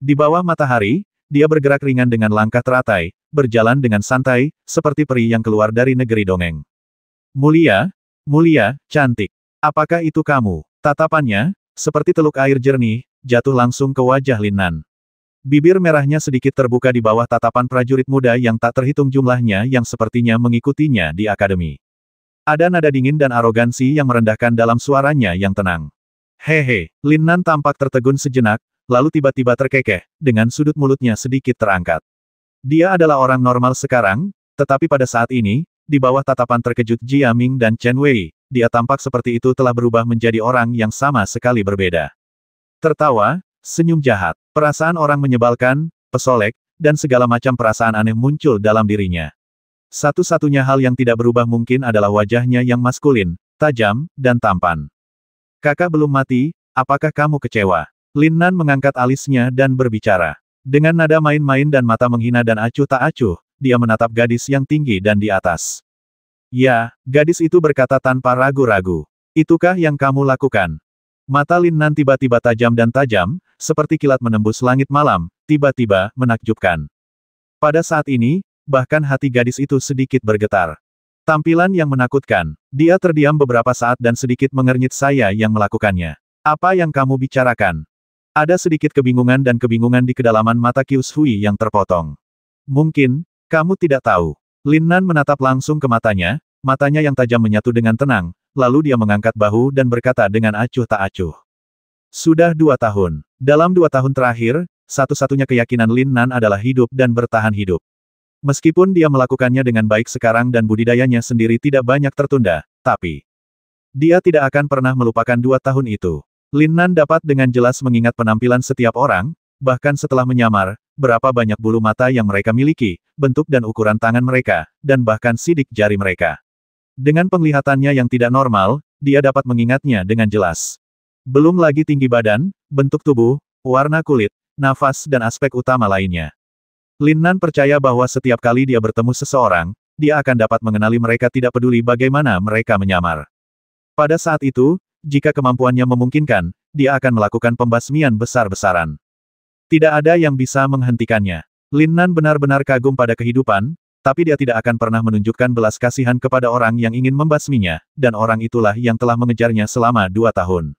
Di bawah matahari, dia bergerak ringan dengan langkah teratai, berjalan dengan santai, seperti peri yang keluar dari negeri dongeng. Mulia, mulia, cantik. Apakah itu kamu? Tatapannya, seperti teluk air jernih, jatuh langsung ke wajah Lin Nan. Bibir merahnya sedikit terbuka di bawah tatapan prajurit muda yang tak terhitung jumlahnya yang sepertinya mengikutinya di akademi. Ada nada dingin dan arogansi yang merendahkan dalam suaranya yang tenang. Hehe, Lin Nan tampak tertegun sejenak, lalu tiba-tiba terkekeh, dengan sudut mulutnya sedikit terangkat. Dia adalah orang normal sekarang, tetapi pada saat ini, di bawah tatapan terkejut Jia Ming dan Chen Wei, dia tampak seperti itu telah berubah menjadi orang yang sama sekali berbeda. Tertawa, senyum jahat, perasaan orang menyebalkan, pesolek, dan segala macam perasaan aneh muncul dalam dirinya. Satu-satunya hal yang tidak berubah mungkin adalah wajahnya yang maskulin, tajam, dan tampan. Kakak belum mati, apakah kamu kecewa? Lin Nan mengangkat alisnya dan berbicara. Dengan nada main-main dan mata menghina dan acuh tak acuh, dia menatap gadis yang tinggi dan di atas. Ya, gadis itu berkata tanpa ragu-ragu. Itukah yang kamu lakukan? Mata Lin Nan tiba-tiba tajam dan tajam, seperti kilat menembus langit malam, tiba-tiba menakjubkan. Pada saat ini, bahkan hati gadis itu sedikit bergetar. Tampilan yang menakutkan. Dia terdiam beberapa saat dan sedikit mengernyit. Saya yang melakukannya. Apa yang kamu bicarakan? Ada sedikit kebingungan dan kebingungan di kedalaman mata Qius Hui yang terpotong. Mungkin, kamu tidak tahu. Lin Nan menatap langsung ke matanya yang tajam menyatu dengan tenang, lalu dia mengangkat bahu dan berkata dengan acuh tak acuh. Sudah 2 tahun. Dalam 2 tahun terakhir, satu-satunya keyakinan Lin Nan adalah hidup dan bertahan hidup. Meskipun dia melakukannya dengan baik sekarang dan budidayanya sendiri tidak banyak tertunda, tapi dia tidak akan pernah melupakan 2 tahun itu. Lin Nan dapat dengan jelas mengingat penampilan setiap orang, bahkan setelah menyamar, berapa banyak bulu mata yang mereka miliki, bentuk dan ukuran tangan mereka, dan bahkan sidik jari mereka. Dengan penglihatannya yang tidak normal, dia dapat mengingatnya dengan jelas. Belum lagi tinggi badan, bentuk tubuh, warna kulit, nafas dan aspek utama lainnya. Lin Nan percaya bahwa setiap kali dia bertemu seseorang, dia akan dapat mengenali mereka tidak peduli bagaimana mereka menyamar. Pada saat itu, jika kemampuannya memungkinkan, dia akan melakukan pembasmian besar-besaran. Tidak ada yang bisa menghentikannya. Lin Nan benar-benar kagum pada kehidupan, tapi dia tidak akan pernah menunjukkan belas kasihan kepada orang yang ingin membasminya, dan orang itulah yang telah mengejarnya selama 2 tahun.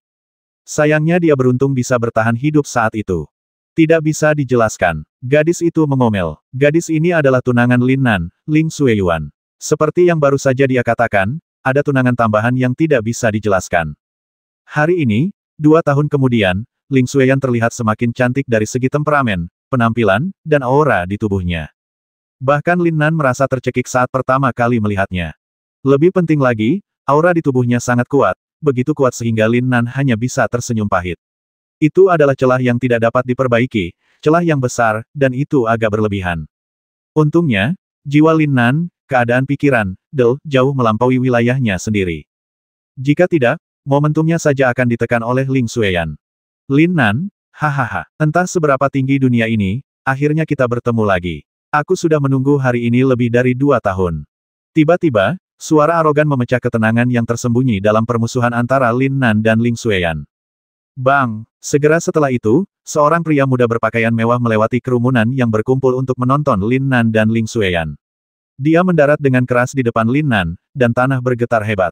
Sayangnya dia beruntung bisa bertahan hidup saat itu. Tidak bisa dijelaskan. Gadis itu mengomel. Gadis ini adalah tunangan Lin Nan, Ling Xueyuan. Seperti yang baru saja dia katakan, ada tunangan tambahan yang tidak bisa dijelaskan. Hari ini, 2 tahun kemudian, Ling Xueyuan terlihat semakin cantik dari segi temperamen, penampilan, dan aura di tubuhnya. Bahkan Lin Nan merasa tercekik saat pertama kali melihatnya. Lebih penting lagi, aura di tubuhnya sangat kuat, begitu kuat sehingga Lin Nan hanya bisa tersenyum pahit. Itu adalah celah yang tidak dapat diperbaiki, celah yang besar, dan itu agak berlebihan. Untungnya, jiwa Lin Nan, keadaan pikiran, jauh melampaui wilayahnya sendiri. Jika tidak, momentumnya saja akan ditekan oleh Ling Xueyuan. Lin Nan, hahaha, entah seberapa tinggi dunia ini, akhirnya kita bertemu lagi. Aku sudah menunggu hari ini lebih dari 2 tahun. Tiba-tiba, suara arogan memecah ketenangan yang tersembunyi dalam permusuhan antara Lin Nan dan Ling Xueyuan. Bang! Segera setelah itu, seorang pria muda berpakaian mewah melewati kerumunan yang berkumpul untuk menonton Lin Nan dan Ling Xueyuan. Dia mendarat dengan keras di depan Lin Nan, dan tanah bergetar hebat.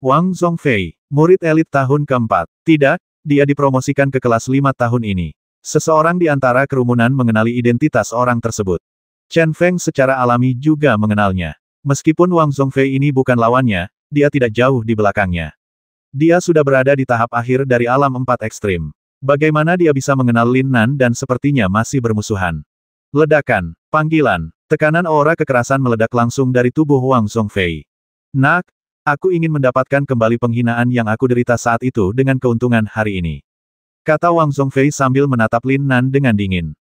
Wang Zhongfei, murid elit tahun keempat. Tidak, dia dipromosikan ke kelas 5 tahun ini. Seseorang di antara kerumunan mengenali identitas orang tersebut. Chen Feng secara alami juga mengenalnya. Meskipun Wang Zhongfei ini bukan lawannya, dia tidak jauh di belakangnya. Dia sudah berada di tahap akhir dari alam 4 ekstrim. Bagaimana dia bisa mengenal Lin Nan dan sepertinya masih bermusuhan? Ledakan, panggilan, tekanan aura kekerasan meledak langsung dari tubuh Wang Zhongfei. Nak, aku ingin mendapatkan kembali penghinaan yang aku derita saat itu dengan keuntungan hari ini. Kata Wang Zhongfei sambil menatap Lin Nan dengan dingin.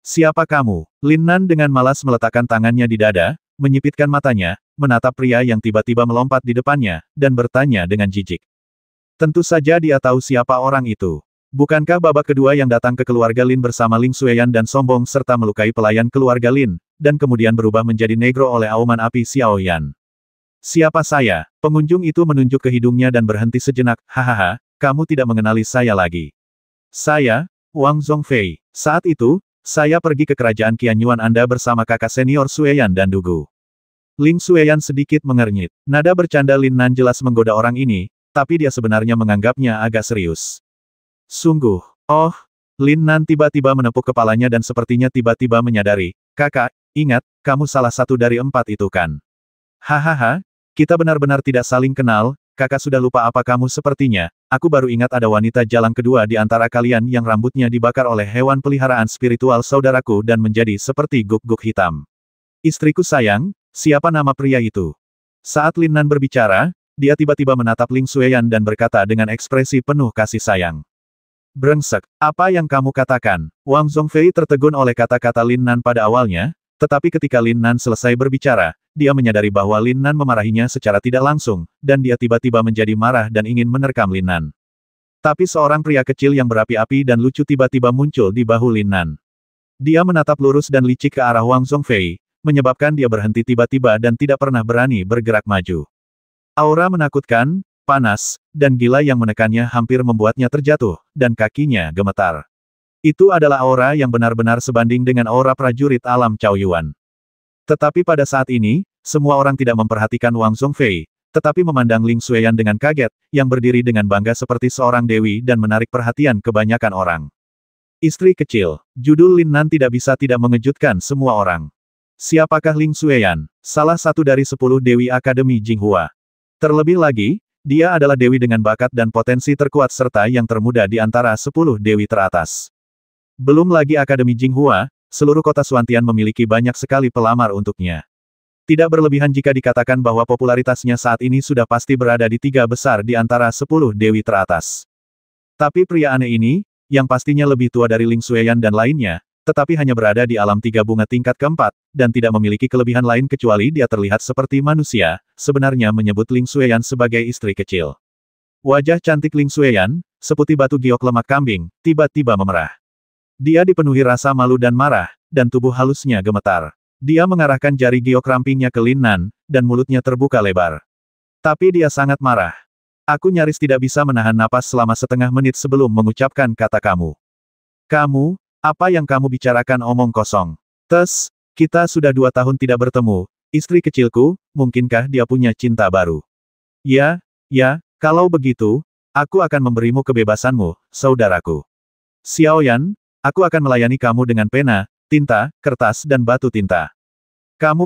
Siapa kamu? Lin Nan dengan malas meletakkan tangannya di dada, menyipitkan matanya, menatap pria yang tiba-tiba melompat di depannya, dan bertanya dengan jijik. Tentu saja dia tahu siapa orang itu. Bukankah babak kedua yang datang ke keluarga Lin bersama Ling Xueyuan dan sombong serta melukai pelayan keluarga Lin, dan kemudian berubah menjadi negro oleh auman api Xiao Yan? Siapa saya? Pengunjung itu menunjuk ke hidungnya dan berhenti sejenak. Hahaha, kamu tidak mengenali saya lagi. Saya, Wang Zhongfei. Saat itu, saya pergi ke kerajaan Qianyuan Anda bersama kakak senior Sueyan dan Dugu. Ling Sueyan sedikit mengernyit. Nada bercanda Lin Nan jelas menggoda orang ini, tapi dia sebenarnya menganggapnya agak serius. Sungguh. Oh, Lin Nan tiba-tiba menepuk kepalanya dan sepertinya tiba-tiba menyadari. Kakak, ingat, kamu salah satu dari 4 itu kan? Hahaha, kita benar-benar tidak saling kenal, kakak sudah lupa apa kamu sepertinya. Aku baru ingat ada wanita jalang kedua di antara kalian yang rambutnya dibakar oleh hewan peliharaan spiritual saudaraku dan menjadi seperti guk-guk hitam. Istriku sayang, siapa nama pria itu? Saat Lin Nan berbicara, dia tiba-tiba menatap Ling Sueyan dan berkata dengan ekspresi penuh kasih sayang. Brengsek, apa yang kamu katakan? Wang Zhongfei tertegun oleh kata-kata Lin Nan pada awalnya, tetapi ketika Lin Nan selesai berbicara, dia menyadari bahwa Lin Nan memarahinya secara tidak langsung, dan dia tiba-tiba menjadi marah dan ingin menerkam Lin Nan. Tapi seorang pria kecil yang berapi-api dan lucu tiba-tiba muncul di bahu Lin Nan. Dia menatap lurus dan licik ke arah Wang Zhongfei, menyebabkan dia berhenti tiba-tiba dan tidak pernah berani bergerak maju. Aura menakutkan, panas, dan gila yang menekannya hampir membuatnya terjatuh, dan kakinya gemetar. Itu adalah aura yang benar-benar sebanding dengan aura prajurit alam Cao Yuan. Tetapi pada saat ini, semua orang tidak memperhatikan Wang Zhongfei, tetapi memandang Ling Sueyan dengan kaget, yang berdiri dengan bangga seperti seorang dewi dan menarik perhatian kebanyakan orang. Istri kecil, judul Lin Nan tidak bisa tidak mengejutkan semua orang. Siapakah Ling Sueyan? Salah satu dari 10 Dewi Akademi Jinghua. Terlebih lagi, dia adalah dewi dengan bakat dan potensi terkuat serta yang termuda di antara 10 dewi teratas. Belum lagi Akademi Jinghua, seluruh kota Suantian memiliki banyak sekali pelamar untuknya. Tidak berlebihan jika dikatakan bahwa popularitasnya saat ini sudah pasti berada di 3 besar di antara 10 dewi teratas. Tapi pria aneh ini, yang pastinya lebih tua dari Ling Sueyan dan lainnya, tetapi hanya berada di alam 3 bunga tingkat keempat, dan tidak memiliki kelebihan lain kecuali dia terlihat seperti manusia, sebenarnya menyebut Ling Sueyan sebagai istri kecil. Wajah cantik Ling Sueyan, seputih batu giok lemak kambing, tiba-tiba memerah. Dia dipenuhi rasa malu dan marah, dan tubuh halusnya gemetar. Dia mengarahkan jari giok rampingnya ke Lin Nan, dan mulutnya terbuka lebar. Tapi dia sangat marah. Aku nyaris tidak bisa menahan napas selama setengah menit sebelum mengucapkan kata kamu. Kamu, apa yang kamu bicarakan omong kosong? Kita sudah 2 tahun tidak bertemu, istri kecilku, mungkinkah dia punya cinta baru? Ya, kalau begitu, aku akan memberimu kebebasanmu, saudaraku. Xiaoyan, aku akan melayani kamu dengan pena, tinta, kertas dan batu tinta. Kamu.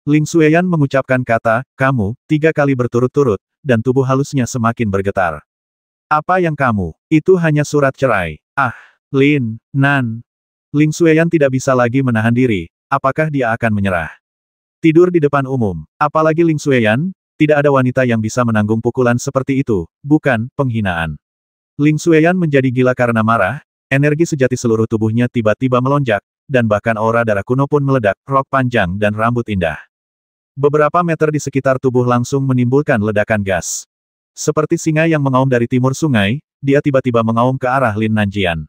Ling Sueyan mengucapkan kata, kamu, 3 kali berturut-turut, dan tubuh halusnya semakin bergetar. Apa yang kamu? Itu hanya surat cerai. Ah, Lin Nan. Ling Sueyan tidak bisa lagi menahan diri, apakah dia akan menyerah? Tidur di depan umum, apalagi Ling Sueyan, tidak ada wanita yang bisa menanggung pukulan seperti itu, bukan penghinaan. Ling Sueyan menjadi gila karena marah. Energi sejati seluruh tubuhnya tiba-tiba melonjak, dan bahkan aura darah kuno pun meledak, rok panjang dan rambut indah. Beberapa meter di sekitar tubuh langsung menimbulkan ledakan gas. Seperti singa yang mengaum dari timur sungai, dia tiba-tiba mengaum ke arah Lin Nanjian.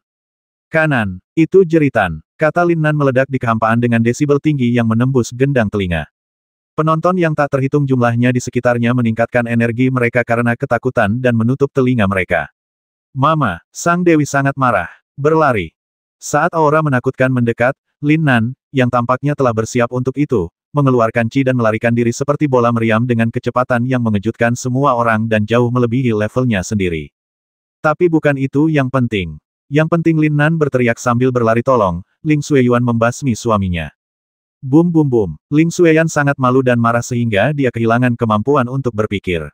Kanan, itu jeritan, kata Lin Nan meledak di kehampaan dengan desibel tinggi yang menembus gendang telinga. Penonton yang tak terhitung jumlahnya di sekitarnya meningkatkan energi mereka karena ketakutan dan menutup telinga mereka. Mama, sang dewi sangat marah. Berlari. Saat aura menakutkan mendekat, Lin Nan, yang tampaknya telah bersiap untuk itu, mengeluarkan Qi dan melarikan diri seperti bola meriam dengan kecepatan yang mengejutkan semua orang dan jauh melebihi levelnya sendiri. Tapi bukan itu yang penting. Yang penting Lin Nan berteriak sambil berlari tolong, Ling Sueyuan membasmi suaminya. Bum. Ling Sueyan sangat malu dan marah sehingga dia kehilangan kemampuan untuk berpikir.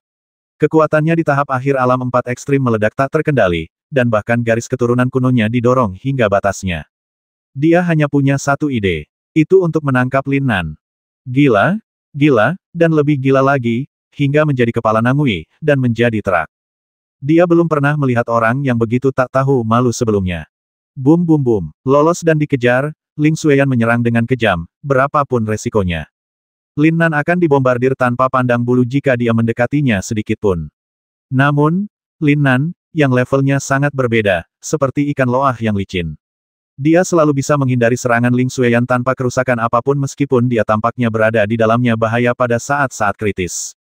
Kekuatannya di tahap akhir alam 4 ekstrim meledak tak terkendali, dan bahkan garis keturunan kunonya didorong hingga batasnya. Dia hanya punya satu ide. Itu untuk menangkap Lin Nan. Gila, dan lebih gila lagi, hingga menjadi kepala Nangui, dan menjadi terak. Dia belum pernah melihat orang yang begitu tak tahu malu sebelumnya. Bum. Lolos dan dikejar, Ling Sueyan menyerang dengan kejam, berapapun resikonya. Lin Nan akan dibombardir tanpa pandang bulu jika dia mendekatinya sedikitpun. Namun, Lin Nan, yang levelnya sangat berbeda, seperti ikan loah yang licin. Dia selalu bisa menghindari serangan Ling Sueyan tanpa kerusakan apapun meskipun dia tampaknya berada di dalamnya bahaya pada saat-saat kritis.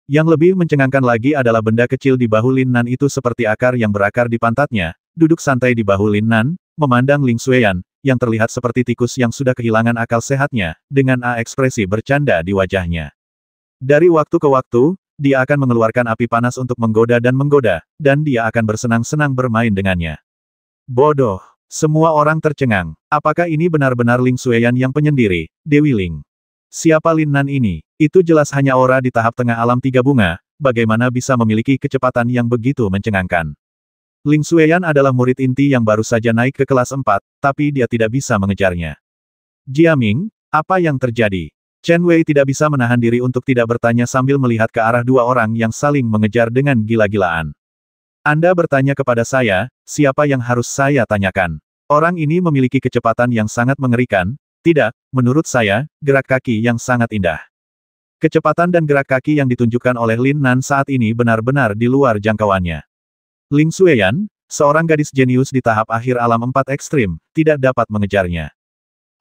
Yang lebih mencengangkan lagi adalah benda kecil di bahu Lin Nan itu seperti akar yang berakar di pantatnya, duduk santai di bahu Lin Nan, memandang Ling Xueyan, yang terlihat seperti tikus yang sudah kehilangan akal sehatnya, dengan ekspresi bercanda di wajahnya. Dari waktu ke waktu, dia akan mengeluarkan api panas untuk menggoda, dan dia akan bersenang-senang bermain dengannya. Bodoh! Semua orang tercengang. Apakah ini benar-benar Ling Xueyan yang penyendiri, Dewi Ling? Siapa Lin Nan ini? Itu jelas hanya aura di tahap tengah alam tiga bunga, bagaimana bisa memiliki kecepatan yang begitu mencengangkan. Ling Xueyan adalah murid inti yang baru saja naik ke kelas 4, tapi dia tidak bisa mengejarnya. Jiaming, apa yang terjadi? Chen Wei tidak bisa menahan diri untuk tidak bertanya sambil melihat ke arah dua orang yang saling mengejar dengan gila-gilaan. Anda bertanya kepada saya, siapa yang harus saya tanyakan? Orang ini memiliki kecepatan yang sangat mengerikan, tidak, menurut saya, gerak kaki yang sangat indah. Kecepatan dan gerak kaki yang ditunjukkan oleh Lin Nan saat ini benar-benar di luar jangkauannya. Ling Xueyan, seorang gadis jenius di tahap akhir alam 4 ekstrim, tidak dapat mengejarnya.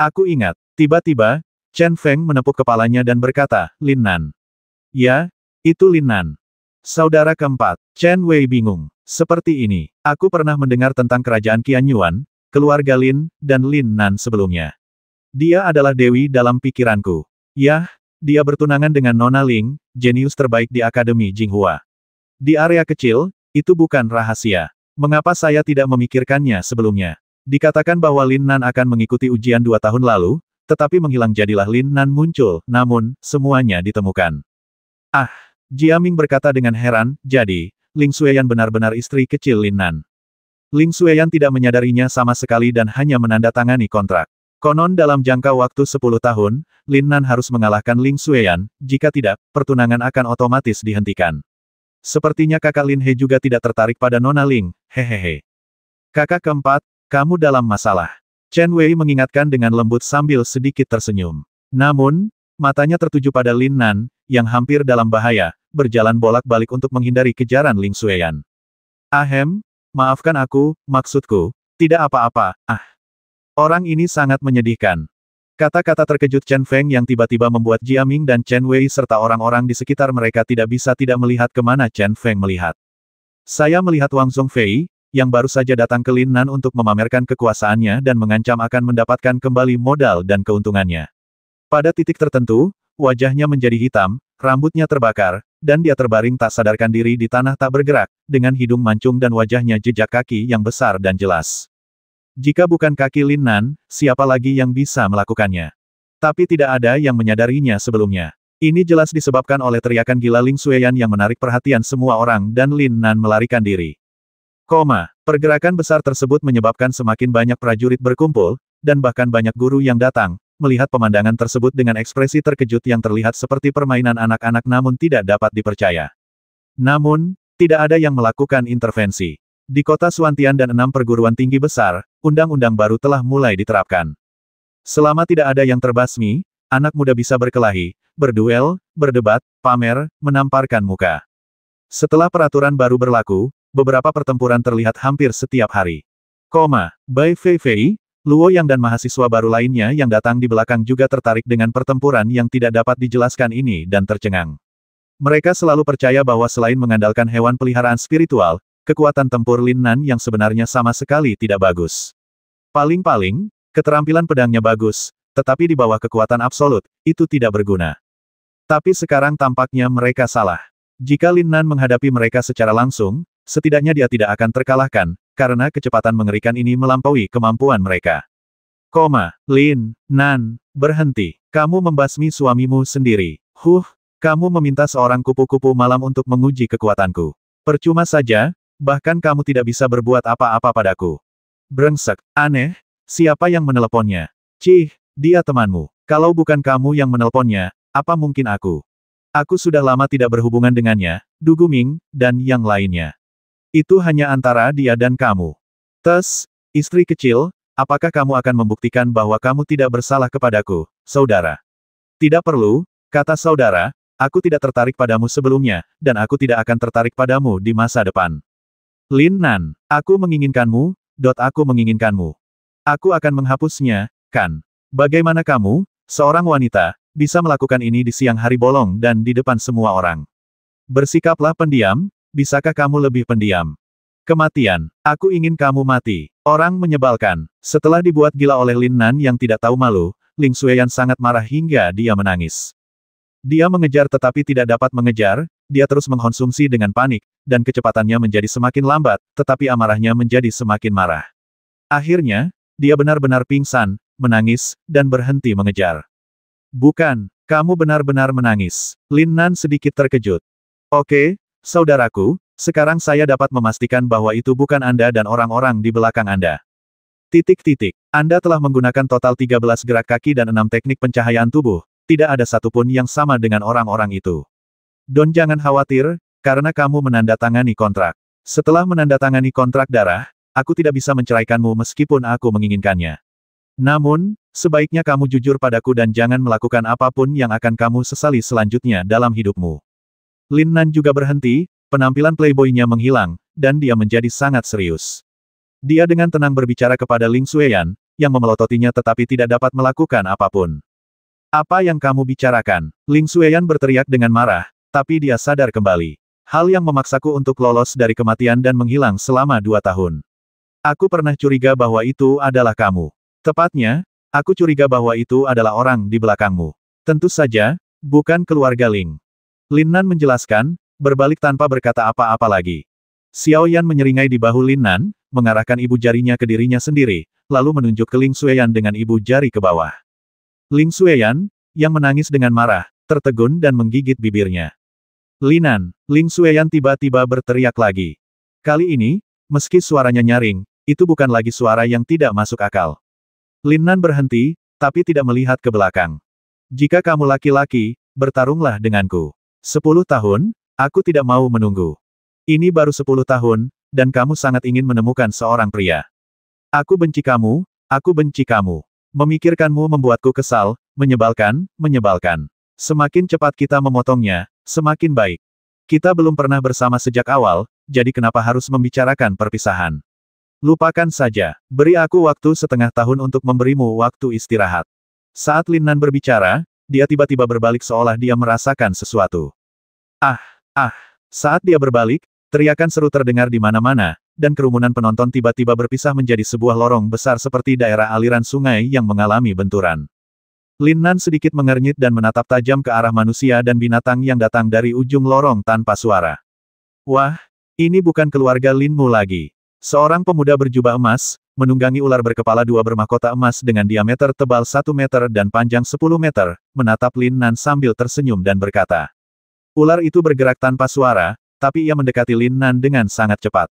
Aku ingat, tiba-tiba, Chen Feng menepuk kepalanya dan berkata, Lin Nan. Ya, itu Lin Nan. Saudara keempat, Chen Wei bingung. Seperti ini, aku pernah mendengar tentang kerajaan Qian Yuan, keluarga Lin, dan Lin Nan sebelumnya. Dia adalah dewi dalam pikiranku. Yah, dia bertunangan dengan Nona Ling, jenius terbaik di Akademi Jinghua. Di area kecil, itu bukan rahasia. Mengapa saya tidak memikirkannya sebelumnya? Dikatakan bahwa Lin Nan akan mengikuti ujian 2 tahun lalu, tetapi menghilang jadilah Lin Nan muncul, namun, semuanya ditemukan. Ah, Jiaming berkata dengan heran, jadi, Ling Xueyan benar-benar istri kecil Lin Nan. Ling Xueyan tidak menyadarinya sama sekali dan hanya menandatangani kontrak. Konon dalam jangka waktu 10 tahun, Lin Nan harus mengalahkan Ling Xueyan, jika tidak, pertunangan akan otomatis dihentikan. Sepertinya kakak Lin He juga tidak tertarik pada Nona Ling, hehehe. Kakak keempat, kamu dalam masalah. Chen Wei mengingatkan dengan lembut sambil sedikit tersenyum. Namun, matanya tertuju pada Lin Nan, yang hampir dalam bahaya, berjalan bolak-balik untuk menghindari kejaran Ling Xueyan. Ahem, maafkan aku, maksudku, tidak apa-apa, Orang ini sangat menyedihkan. Kata-kata terkejut Chen Feng yang tiba-tiba membuat Jiaming dan Chen Wei serta orang-orang di sekitar mereka tidak bisa tidak melihat kemana Chen Feng melihat. Saya melihat Wang Zhongfei, yang baru saja datang ke Lin Nan untuk memamerkan kekuasaannya dan mengancam akan mendapatkan kembali modal dan keuntungannya. Pada titik tertentu, wajahnya menjadi hitam, rambutnya terbakar, dan dia terbaring tak sadarkan diri di tanah tak bergerak, dengan hidung mancung dan wajahnya jejak kaki yang besar dan jelas. Jika bukan kaki Lin Nan, siapa lagi yang bisa melakukannya? Tapi tidak ada yang menyadarinya sebelumnya. Ini jelas disebabkan oleh teriakan gila Ling Xueyan yang menarik perhatian semua orang dan Lin Nan melarikan diri. Pergerakan besar tersebut menyebabkan semakin banyak prajurit berkumpul, dan bahkan banyak guru yang datang, melihat pemandangan tersebut dengan ekspresi terkejut yang terlihat seperti permainan anak-anak namun tidak dapat dipercaya. Namun, tidak ada yang melakukan intervensi. Di kota Suantian dan 6 perguruan tinggi besar, undang-undang baru telah mulai diterapkan. Selama tidak ada yang terbasmi, anak muda bisa berkelahi, berduel, berdebat, pamer, menamparkan muka. Setelah peraturan baru berlaku, beberapa pertempuran terlihat hampir setiap hari. Bai Fei, Luo Yang dan mahasiswa baru lainnya yang datang di belakang juga tertarik dengan pertempuran yang tidak dapat dijelaskan ini dan tercengang. Mereka selalu percaya bahwa selain mengandalkan hewan peliharaan spiritual, kekuatan tempur Lin Nan yang sebenarnya sama sekali tidak bagus. Paling-paling, keterampilan pedangnya bagus, tetapi di bawah kekuatan absolut, itu tidak berguna. Tapi sekarang tampaknya mereka salah. Jika Lin Nan menghadapi mereka secara langsung, setidaknya dia tidak akan terkalahkan, karena kecepatan mengerikan ini melampaui kemampuan mereka. Lin Nan, berhenti. Kamu membasmi suamimu sendiri. Kamu meminta seorang kupu-kupu malam untuk menguji kekuatanku. Percuma saja, bahkan kamu tidak bisa berbuat apa-apa padaku. Brengsek, aneh, siapa yang meneleponnya? Dia temanmu. Kalau bukan kamu yang menelponnya, apa mungkin aku? Aku sudah lama tidak berhubungan dengannya, Du Guming, dan yang lainnya. Itu hanya antara dia dan kamu. Istri kecil, apakah kamu akan membuktikan bahwa kamu tidak bersalah kepadaku, saudara? Tidak perlu, kata saudara, aku tidak tertarik padamu sebelumnya, dan aku tidak akan tertarik padamu di masa depan. Lin Nan, aku menginginkanmu, aku menginginkanmu. Aku akan menghapusnya, kan? Bagaimana kamu, seorang wanita, bisa melakukan ini di siang hari bolong dan di depan semua orang? Bersikaplah pendiam, bisakah kamu lebih pendiam? Kematian, aku ingin kamu mati. Orang menyebalkan. Setelah dibuat gila oleh Lin Nan yang tidak tahu malu, Ling Xueyan sangat marah hingga dia menangis. Dia mengejar tetapi tidak dapat mengejar, dia terus mengkonsumsi dengan panik, dan kecepatannya menjadi semakin lambat, tetapi amarahnya menjadi semakin marah. Akhirnya, dia benar-benar pingsan, menangis, dan berhenti mengejar. Bukan, kamu benar-benar menangis. Lin Nan sedikit terkejut. Oke, saudaraku, sekarang saya dapat memastikan bahwa itu bukan Anda dan orang-orang di belakang Anda. Anda telah menggunakan total 13 gerak kaki dan 6 teknik pencahayaan tubuh. Tidak ada satupun yang sama dengan orang-orang itu. Don jangan khawatir, karena kamu menandatangani kontrak. Setelah menandatangani kontrak darah, aku tidak bisa menceraikanmu meskipun aku menginginkannya. Namun, sebaiknya kamu jujur padaku dan jangan melakukan apapun yang akan kamu sesali selanjutnya dalam hidupmu. Lin Nan juga berhenti, penampilan playboy-nya menghilang, dan dia menjadi sangat serius. Dia dengan tenang berbicara kepada Ling Xueyan, yang memelototinya tetapi tidak dapat melakukan apapun. Apa yang kamu bicarakan? Ling Xueyan berteriak dengan marah, tapi dia sadar kembali. Hal yang memaksaku untuk lolos dari kematian dan menghilang selama 2 tahun. Aku pernah curiga bahwa itu adalah kamu. Tepatnya, aku curiga bahwa itu adalah orang di belakangmu. Tentu saja, bukan keluarga Ling. Lin Nan menjelaskan, berbalik tanpa berkata apa-apa lagi. Xiao Yan menyeringai di bahu Lin Nan, mengarahkan ibu jarinya ke dirinya sendiri, lalu menunjuk ke Ling Xueyan dengan ibu jari ke bawah. Ling Xueyan, yang menangis dengan marah, tertegun dan menggigit bibirnya. Linan, Ling Xueyan tiba-tiba berteriak lagi. Kali ini, meski suaranya nyaring, itu bukan lagi suara yang tidak masuk akal. Lin Nan berhenti, tapi tidak melihat ke belakang. Jika kamu laki-laki, bertarunglah denganku. 10 tahun, aku tidak mau menunggu. Ini baru 10 tahun, dan kamu sangat ingin menemukan seorang pria. Aku benci kamu, aku benci kamu. Memikirkanmu membuatku kesal, menyebalkan. Semakin cepat kita memotongnya, semakin baik. Kita belum pernah bersama sejak awal, jadi kenapa harus membicarakan perpisahan? Lupakan saja, beri aku waktu setengah tahun untuk memberimu waktu istirahat. Saat Lin Nan berbicara, dia tiba-tiba berbalik seolah dia merasakan sesuatu. Saat dia berbalik, teriakan seru terdengar di mana-mana, dan kerumunan penonton tiba-tiba berpisah menjadi sebuah lorong besar seperti daerah aliran sungai yang mengalami benturan. Lin Nan sedikit mengernyit dan menatap tajam ke arah manusia dan binatang yang datang dari ujung lorong tanpa suara. Wah, ini bukan keluarga Linmu lagi. Seorang pemuda berjubah emas, menunggangi ular berkepala 2 bermahkota emas dengan diameter tebal 1 meter dan panjang 10 meter, menatap Lin Nan sambil tersenyum dan berkata. Ular itu bergerak tanpa suara, tapi ia mendekati Lin Nan dengan sangat cepat.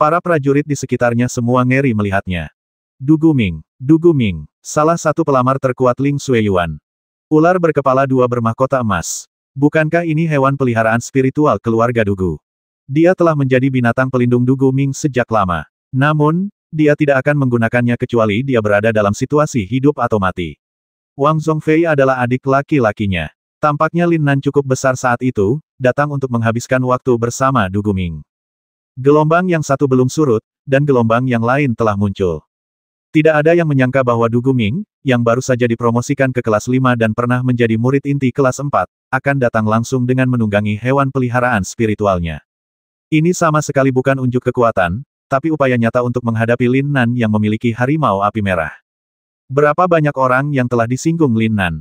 Para prajurit di sekitarnya semua ngeri melihatnya. Du Guming, salah satu pelamar terkuat Ling Xueyuan. Ular berkepala 2 bermahkota emas. Bukankah ini hewan peliharaan spiritual keluarga Dugu? Dia telah menjadi binatang pelindung Du Guming sejak lama. Namun, dia tidak akan menggunakannya kecuali dia berada dalam situasi hidup atau mati. Wang Zhongfei adalah adik laki-lakinya. Tampaknya Lin Nan cukup besar saat itu, datang untuk menghabiskan waktu bersama Du Guming. Gelombang yang satu belum surut, dan gelombang yang lain telah muncul. Tidak ada yang menyangka bahwa Du Guming, yang baru saja dipromosikan ke kelas 5 dan pernah menjadi murid inti kelas 4, akan datang langsung dengan menunggangi hewan peliharaan spiritualnya. Ini sama sekali bukan unjuk kekuatan, tapi upaya nyata untuk menghadapi Lin Nan yang memiliki harimau api merah. Berapa banyak orang yang telah disinggung Lin Nan?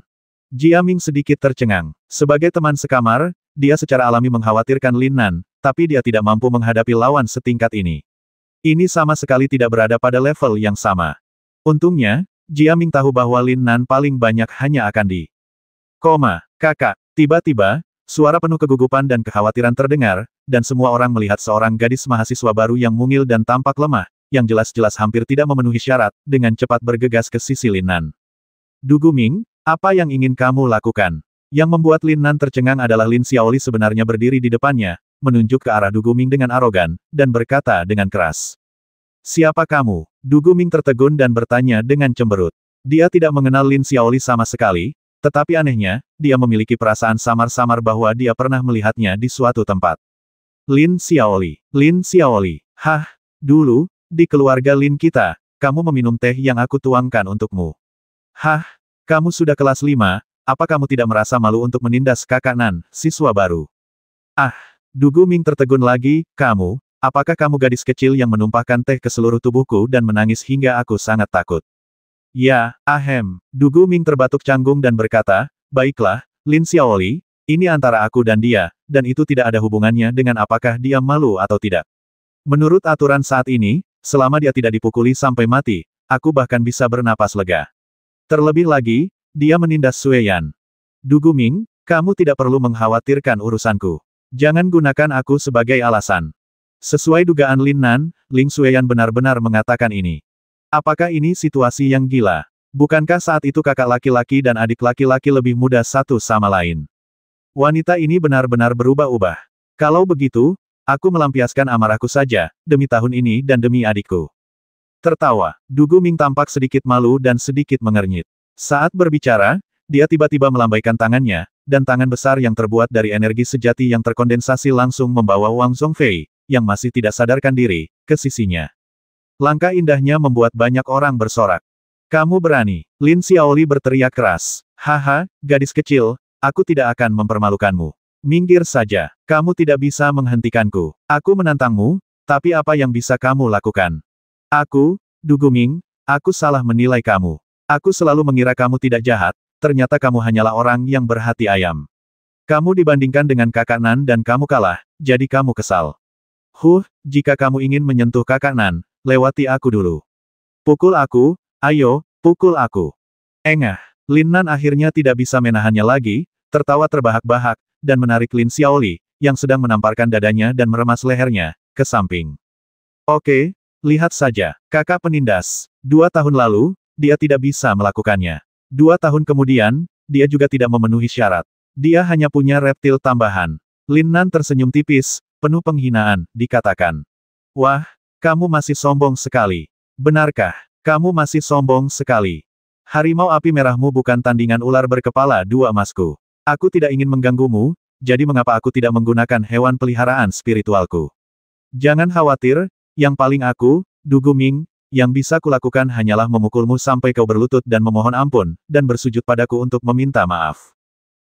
Jia Ming sedikit tercengang. Sebagai teman sekamar, dia secara alami mengkhawatirkan Lin Nan, tapi dia tidak mampu menghadapi lawan setingkat ini. Ini sama sekali tidak berada pada level yang sama. Untungnya, Jia Ming tahu bahwa Lin Nan paling banyak hanya akan di kakak. Tiba-tiba, suara penuh kegugupan dan kekhawatiran terdengar, dan semua orang melihat seorang gadis mahasiswa baru yang mungil dan tampak lemah, yang jelas-jelas hampir tidak memenuhi syarat, dengan cepat bergegas ke sisi Lin Nan. Du Guming, apa yang ingin kamu lakukan? Yang membuat Lin Nan tercengang adalah Lin Xiaoli sebenarnya berdiri di depannya, menunjuk ke arah Du Guming dengan arogan, dan berkata dengan keras. Siapa kamu? Du Guming tertegun dan bertanya dengan cemberut. Dia tidak mengenal Lin Xiaoli sama sekali, tetapi anehnya, dia memiliki perasaan samar-samar bahwa dia pernah melihatnya di suatu tempat. Lin Xiaoli. Hah, dulu, di keluarga Lin kita, kamu meminum teh yang aku tuangkan untukmu. Hah, kamu sudah kelas 5, apa kamu tidak merasa malu untuk menindas kakak Nan, siswa baru? Du Guming tertegun lagi, kamu Apakah kamu gadis kecil yang menumpahkan teh ke seluruh tubuhku dan menangis hingga aku sangat takut? Ya, ahem. Du Guming terbatuk canggung dan berkata, baiklah, Lin Xiaoli, ini antara aku dan dia, dan itu tidak ada hubungannya dengan apakah dia malu atau tidak. Menurut aturan saat ini, selama dia tidak dipukuli sampai mati, aku bahkan bisa bernapas lega. Terlebih lagi, dia menindas Sue Yan. Du Guming, kamu tidak perlu mengkhawatirkan urusanku. Jangan gunakan aku sebagai alasan. Sesuai dugaan Lin Nan, Ling Xueyan benar-benar mengatakan ini. Apakah ini situasi yang gila? Bukankah saat itu kakak laki-laki dan adik laki-laki lebih muda satu sama lain? Wanita ini benar-benar berubah-ubah. Kalau begitu, aku melampiaskan amarahku saja, demi tahun ini dan demi adikku. Tertawa, Du Guming tampak sedikit malu dan sedikit mengernyit. Saat berbicara, dia tiba-tiba melambaikan tangannya, dan tangan besar yang terbuat dari energi sejati yang terkondensasi langsung membawa Wang Zhongfei, yang masih tidak sadarkan diri, ke sisinya. Langkah indahnya membuat banyak orang bersorak. Kamu berani, Lin Xiaoli berteriak keras. Haha, gadis kecil, aku tidak akan mempermalukanmu. Minggir saja, kamu tidak bisa menghentikanku. Aku menantangmu, tapi apa yang bisa kamu lakukan? Aku, Du Guming, aku salah menilai kamu. Aku selalu mengira kamu tidak jahat, ternyata kamu hanyalah orang yang berhati ayam. Kamu dibandingkan dengan kakak Nan dan kamu kalah, jadi kamu kesal. Jika kamu ingin menyentuh kakak Nan, lewati aku dulu. Pukul aku, ayo, pukul aku. Engah, Lin Nan akhirnya tidak bisa menahannya lagi, tertawa terbahak-bahak, dan menarik Lin Xiaoli, yang sedang menamparkan dadanya dan meremas lehernya, ke samping. Oke, lihat saja, kakak penindas. 2 tahun lalu, dia tidak bisa melakukannya. 2 tahun kemudian, dia juga tidak memenuhi syarat. Dia hanya punya reptil tambahan. Lin Nan tersenyum tipis, penuh penghinaan, dikatakan. Wah, kamu masih sombong sekali. Benarkah? Kamu masih sombong sekali. Harimau api merahmu bukan tandingan ular berkepala 2 emasku. Aku tidak ingin mengganggumu, jadi mengapa aku tidak menggunakan hewan peliharaan spiritualku? Jangan khawatir, yang paling aku, Du Guming, yang bisa kulakukan hanyalah memukulmu sampai kau berlutut dan memohon ampun, dan bersujud padaku untuk meminta maaf.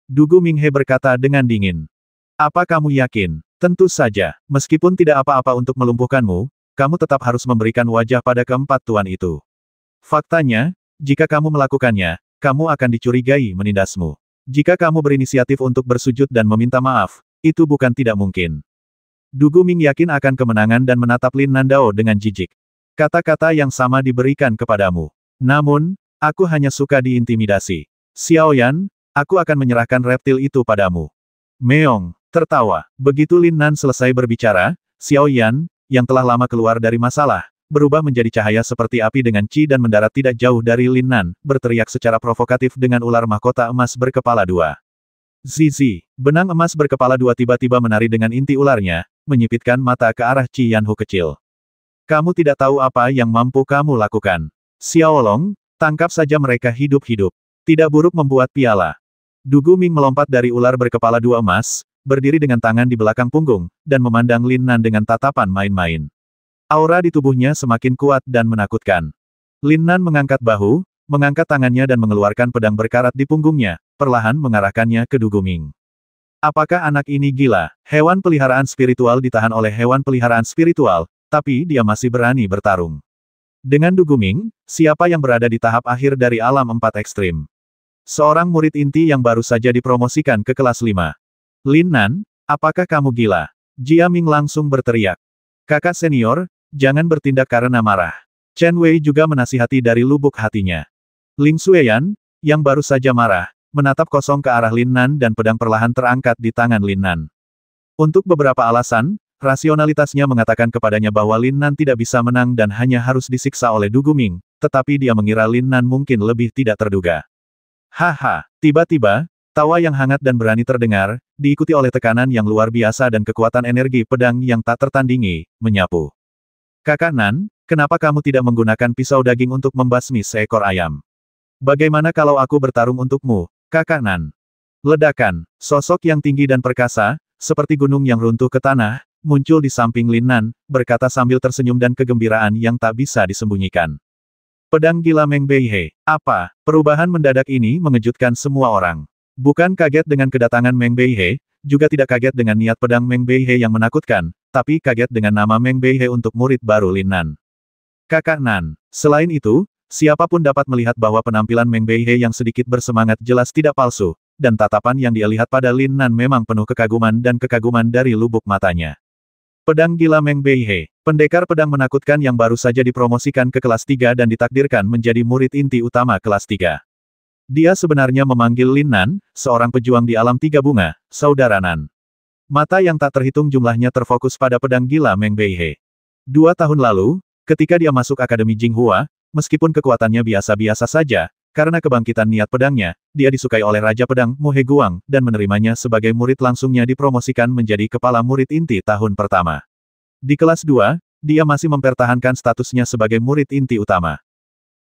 Du Guming He berkata dengan dingin. Apa kamu yakin? Tentu saja, meskipun tidak apa-apa untuk melumpuhkanmu, kamu tetap harus memberikan wajah pada keempat tuan itu. Faktanya, jika kamu melakukannya, kamu akan dicurigai menindasmu. Jika kamu berinisiatif untuk bersujud dan meminta maaf, itu bukan tidak mungkin. Du Guming yakin akan kemenangan dan menatap Lin Nandao dengan jijik. Kata-kata yang sama diberikan kepadamu. Namun, aku hanya suka diintimidasi. Xiaoyan, aku akan menyerahkan reptil itu padamu. Meong tertawa. Begitu Lin Nan selesai berbicara, Xiaoyan, yang telah lama keluar dari masalah, berubah menjadi cahaya seperti api dengan Qi dan mendarat tidak jauh dari Lin Nan, berteriak secara provokatif dengan ular mahkota emas berkepala 2. Zizi, benang emas berkepala 2 tiba-tiba menari dengan inti ularnya, menyipitkan mata ke arah Qi Yanhu kecil. Kamu tidak tahu apa yang mampu kamu lakukan. Xiaolong, tangkap saja mereka hidup-hidup. Tidak buruk membuat piala. Du Guming melompat dari ular berkepala 2 emas, berdiri dengan tangan di belakang punggung, dan memandang Lin Nan dengan tatapan main-main. Aura di tubuhnya semakin kuat dan menakutkan. Lin Nan mengangkat bahu, mengangkat tangannya dan mengeluarkan pedang berkarat di punggungnya, perlahan mengarahkannya ke Du Guming. Apakah anak ini gila? Hewan peliharaan spiritual ditahan oleh hewan peliharaan spiritual, tapi dia masih berani bertarung. Dengan Du Guming, siapa yang berada di tahap akhir dari alam 4 ekstrim? Seorang murid inti yang baru saja dipromosikan ke kelas 5. Lin Nan, apakah kamu gila? Jia Ming langsung berteriak. Kakak senior, jangan bertindak karena marah. Chen Wei juga menasihati dari lubuk hatinya. Ling Xueyan, yang baru saja marah, menatap kosong ke arah Lin Nan dan pedang perlahan terangkat di tangan Lin Nan. Untuk beberapa alasan, rasionalitasnya mengatakan kepadanya bahwa Lin Nan tidak bisa menang dan hanya harus disiksa oleh Du Guming, tetapi dia mengira Lin Nan mungkin lebih tidak terduga. Haha, tiba-tiba, tawa yang hangat dan berani terdengar, diikuti oleh tekanan yang luar biasa dan kekuatan energi pedang yang tak tertandingi, menyapu. Kakak Nan, kenapa kamu tidak menggunakan pisau daging untuk membasmi seekor ayam? Bagaimana kalau aku bertarung untukmu, Kakak Nan? Ledakan, sosok yang tinggi dan perkasa, seperti gunung yang runtuh ke tanah, muncul di samping Lin Nan, berkata sambil tersenyum dan kegembiraan yang tak bisa disembunyikan. Pedang gila Meng Beihe. Apa? Perubahan mendadak ini mengejutkan semua orang. Bukan kaget dengan kedatangan Meng Beihe, juga tidak kaget dengan niat pedang Meng Beihe yang menakutkan, tapi kaget dengan nama Meng Beihe untuk murid baru Lin Nan. Kakak Nan. Selain itu, siapapun dapat melihat bahwa penampilan Meng Beihe yang sedikit bersemangat jelas tidak palsu, dan tatapan yang dia lihat pada Lin Nan memang penuh kekaguman dan kekaguman dari lubuk matanya. Pedang gila Meng Beihe, pendekar pedang menakutkan yang baru saja dipromosikan ke kelas 3 dan ditakdirkan menjadi murid inti utama kelas 3. Dia sebenarnya memanggil Lin Nan, seorang pejuang di alam tiga bunga, saudara Nan. Mata yang tak terhitung jumlahnya terfokus pada pedang gila Meng Beihe. 2 tahun lalu, ketika dia masuk Akademi Jinghua, meskipun kekuatannya biasa-biasa saja, karena kebangkitan niat pedangnya, dia disukai oleh Raja Pedang, Mu He Guang, dan menerimanya sebagai murid langsungnya dipromosikan menjadi kepala murid inti tahun pertama. Di kelas 2, dia masih mempertahankan statusnya sebagai murid inti utama.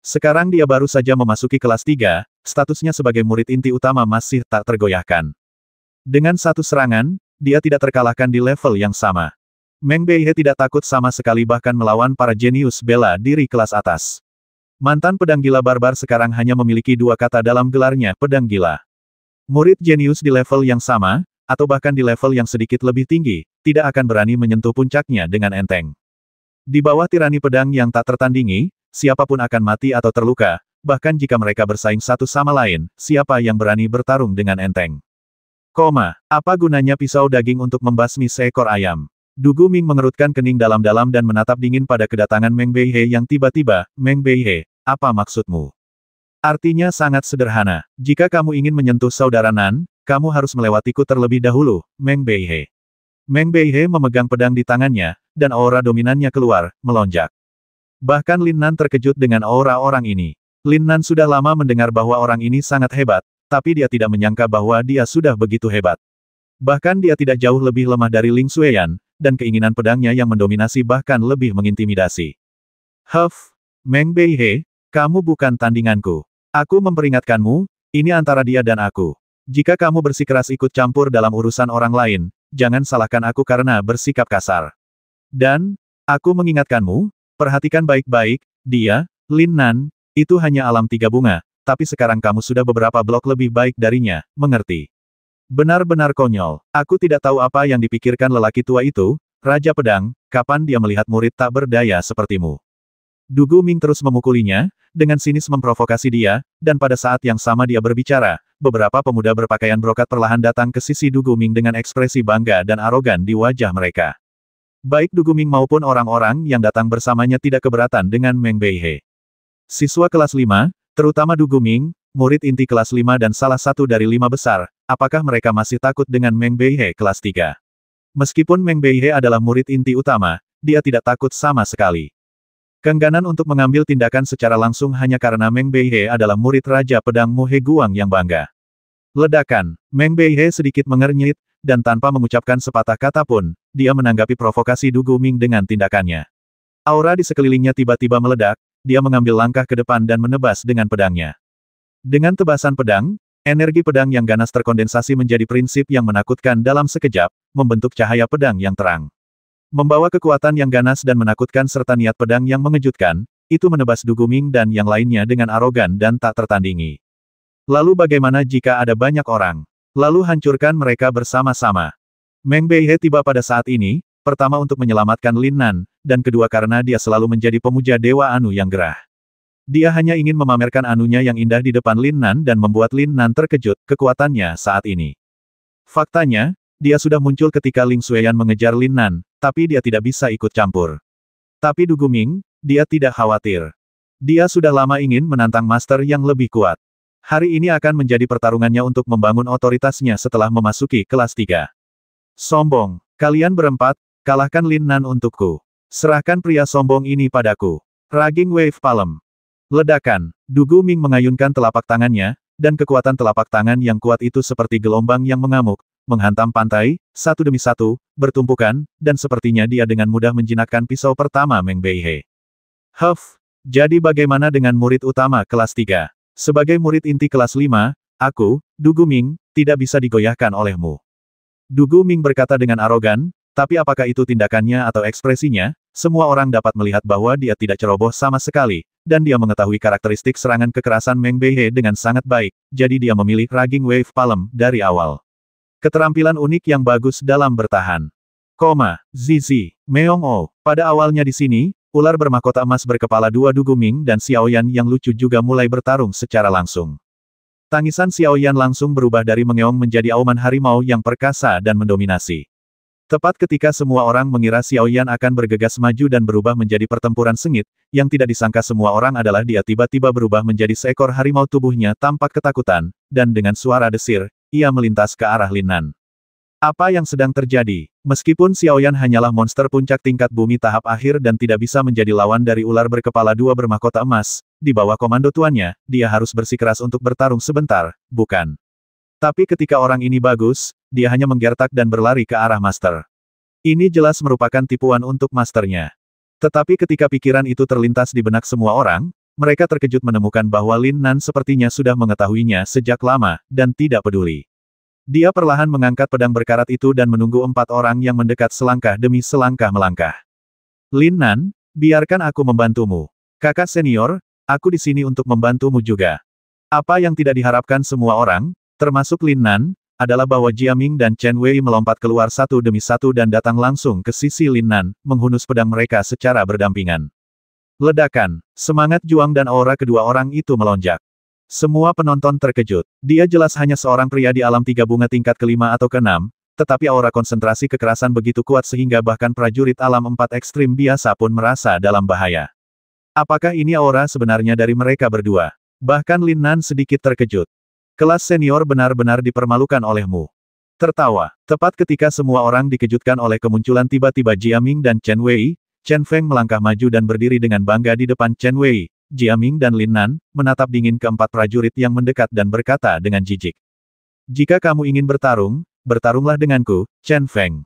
Sekarang dia baru saja memasuki kelas 3, statusnya sebagai murid inti utama masih tak tergoyahkan. Dengan satu serangan, dia tidak terkalahkan di level yang sama. Meng Beihe tidak takut sama sekali bahkan melawan para jenius bela diri kelas atas. Mantan pedang gila barbar sekarang hanya memiliki 2 kata dalam gelarnya, pedang gila. Murid jenius di level yang sama, atau bahkan di level yang sedikit lebih tinggi, tidak akan berani menyentuh puncaknya dengan enteng. Di bawah tirani pedang yang tak tertandingi, siapapun akan mati atau terluka, bahkan jika mereka bersaing satu sama lain, siapa yang berani bertarung dengan enteng. Apa gunanya pisau daging untuk membasmi seekor ayam? Du Guming mengerutkan kening dalam-dalam dan menatap dingin pada kedatangan Meng Beihe yang tiba-tiba. Meng Beihe, apa maksudmu? Artinya sangat sederhana. Jika kamu ingin menyentuh saudara Nan, kamu harus melewatiku terlebih dahulu, Meng Beihe. Meng Beihe memegang pedang di tangannya, dan aura dominannya keluar, melonjak. Bahkan Lin Nan terkejut dengan aura orang ini. Lin Nan sudah lama mendengar bahwa orang ini sangat hebat, tapi dia tidak menyangka bahwa dia sudah begitu hebat. Bahkan dia tidak jauh lebih lemah dari Ling Xueyan, dan keinginan pedangnya yang mendominasi bahkan lebih mengintimidasi. Meng Beihe, kamu bukan tandinganku. Aku memperingatkanmu, ini antara dia dan aku. Jika kamu bersikeras ikut campur dalam urusan orang lain, jangan salahkan aku karena bersikap kasar. Dan, aku mengingatkanmu, perhatikan baik-baik, dia, Lin Nan, itu hanya alam tiga bunga, tapi sekarang kamu sudah beberapa blok lebih baik darinya, mengerti? Benar-benar konyol. Aku tidak tahu apa yang dipikirkan lelaki tua itu, Raja Pedang, kapan dia melihat murid tak berdaya sepertimu. Du Guming terus memukulinya, dengan sinis memprovokasi dia, dan pada saat yang sama dia berbicara, beberapa pemuda berpakaian brokat perlahan datang ke sisi Du Guming dengan ekspresi bangga dan arogan di wajah mereka. Baik Du Guming maupun orang-orang yang datang bersamanya tidak keberatan dengan Meng Beihe. Siswa kelas 5, terutama Du Guming, murid inti kelas 5 dan salah satu dari 5 besar, apakah mereka masih takut dengan Meng Beihe kelas 3? Meskipun Meng Beihe adalah murid inti utama, dia tidak takut sama sekali. Keengganan untuk mengambil tindakan secara langsung hanya karena Meng Beihe adalah murid Raja Pedang Mu He Guang yang bangga. Ledakan, Meng Beihe sedikit mengernyit, dan tanpa mengucapkan sepatah kata pun, dia menanggapi provokasi Du Guming dengan tindakannya. Aura di sekelilingnya tiba-tiba meledak, dia mengambil langkah ke depan dan menebas dengan pedangnya. Dengan tebasan pedang, energi pedang yang ganas terkondensasi menjadi prinsip yang menakutkan dalam sekejap, membentuk cahaya pedang yang terang. Membawa kekuatan yang ganas dan menakutkan serta niat pedang yang mengejutkan, itu menebas Du Guming dan yang lainnya dengan arogan dan tak tertandingi. Lalu bagaimana jika ada banyak orang? Lalu hancurkan mereka bersama-sama. Meng Beihe tiba pada saat ini, pertama untuk menyelamatkan Lin Nan, dan kedua karena dia selalu menjadi pemuja Dewa Anu yang gerah. Dia hanya ingin memamerkan anunya yang indah di depan Lin Nan dan membuat Lin Nan terkejut kekuatannya saat ini. Faktanya, dia sudah muncul ketika Ling Xueyan mengejar Lin Nan, tapi dia tidak bisa ikut campur. Tapi Du Guming, dia tidak khawatir. Dia sudah lama ingin menantang master yang lebih kuat. Hari ini akan menjadi pertarungannya untuk membangun otoritasnya setelah memasuki kelas 3. Sombong, kalian berempat, kalahkan Lin Nan untukku. Serahkan pria sombong ini padaku. Raging Wave Palm. Ledakan, Du Guming mengayunkan telapak tangannya, dan kekuatan telapak tangan yang kuat itu seperti gelombang yang mengamuk, menghantam pantai, satu demi satu, bertumpukan, dan sepertinya dia dengan mudah menjinakkan pisau pertama Meng Beihe. Jadi bagaimana dengan murid utama kelas 3? Sebagai murid inti kelas 5, aku, Du Guming, tidak bisa digoyahkan olehmu. Du Guming berkata dengan arogan, tapi apakah itu tindakannya atau ekspresinya, semua orang dapat melihat bahwa dia tidak ceroboh sama sekali, dan dia mengetahui karakteristik serangan kekerasan Meng Beihe dengan sangat baik, jadi dia memilih Raging Wave Palm dari awal. Keterampilan unik yang bagus dalam bertahan. Zizi, Meong O. Pada awalnya di sini, ular bermahkota emas berkepala dua Duguming dan Xiaoyan yang lucu juga mulai bertarung secara langsung. Tangisan Xiaoyan langsung berubah dari mengeong menjadi auman harimau yang perkasa dan mendominasi. Tepat ketika semua orang mengira Xiaoyan akan bergegas maju dan berubah menjadi pertempuran sengit, yang tidak disangka semua orang adalah dia tiba-tiba berubah menjadi seekor harimau. Tubuhnya tampak ketakutan, dan dengan suara desir, ia melintas ke arah Lin Nan. Apa yang sedang terjadi? Meskipun Xiaoyan hanyalah monster puncak tingkat bumi tahap akhir dan tidak bisa menjadi lawan dari ular berkepala dua bermahkota emas, di bawah komando tuannya, dia harus bersikeras untuk bertarung sebentar, bukan? Tapi ketika orang ini bagus, dia hanya menggertak dan berlari ke arah master. Ini jelas merupakan tipuan untuk masternya. Tetapi ketika pikiran itu terlintas di benak semua orang, mereka terkejut menemukan bahwa Lin Nan sepertinya sudah mengetahuinya sejak lama, dan tidak peduli. Dia perlahan mengangkat pedang berkarat itu dan menunggu 4 orang yang mendekat selangkah demi selangkah melangkah. Lin Nan, biarkan aku membantumu. Kakak senior, aku di sini untuk membantumu juga. Apa yang tidak diharapkan semua orang, termasuk Lin Nan, adalah bahwa Jiaming dan Chen Wei melompat keluar satu demi satu dan datang langsung ke sisi Lin Nan, menghunus pedang mereka secara berdampingan. Ledakan, semangat juang dan aura kedua orang itu melonjak. Semua penonton terkejut. Dia jelas hanya seorang pria di alam tiga bunga tingkat kelima atau keenam, tetapi aura konsentrasi kekerasan begitu kuat sehingga bahkan prajurit alam 4 ekstrim biasa pun merasa dalam bahaya. Apakah ini aura sebenarnya dari mereka berdua? Bahkan Lin Nan sedikit terkejut. Kelas senior benar-benar dipermalukan olehmu. Tertawa. Tepat ketika semua orang dikejutkan oleh kemunculan tiba-tiba Jiaming dan Chen Wei, Chen Feng melangkah maju dan berdiri dengan bangga di depan Chen Wei, Jiaming dan Lin Nan, menatap dingin keempat prajurit yang mendekat dan berkata dengan jijik. Jika kamu ingin bertarung, bertarunglah denganku, Chen Feng.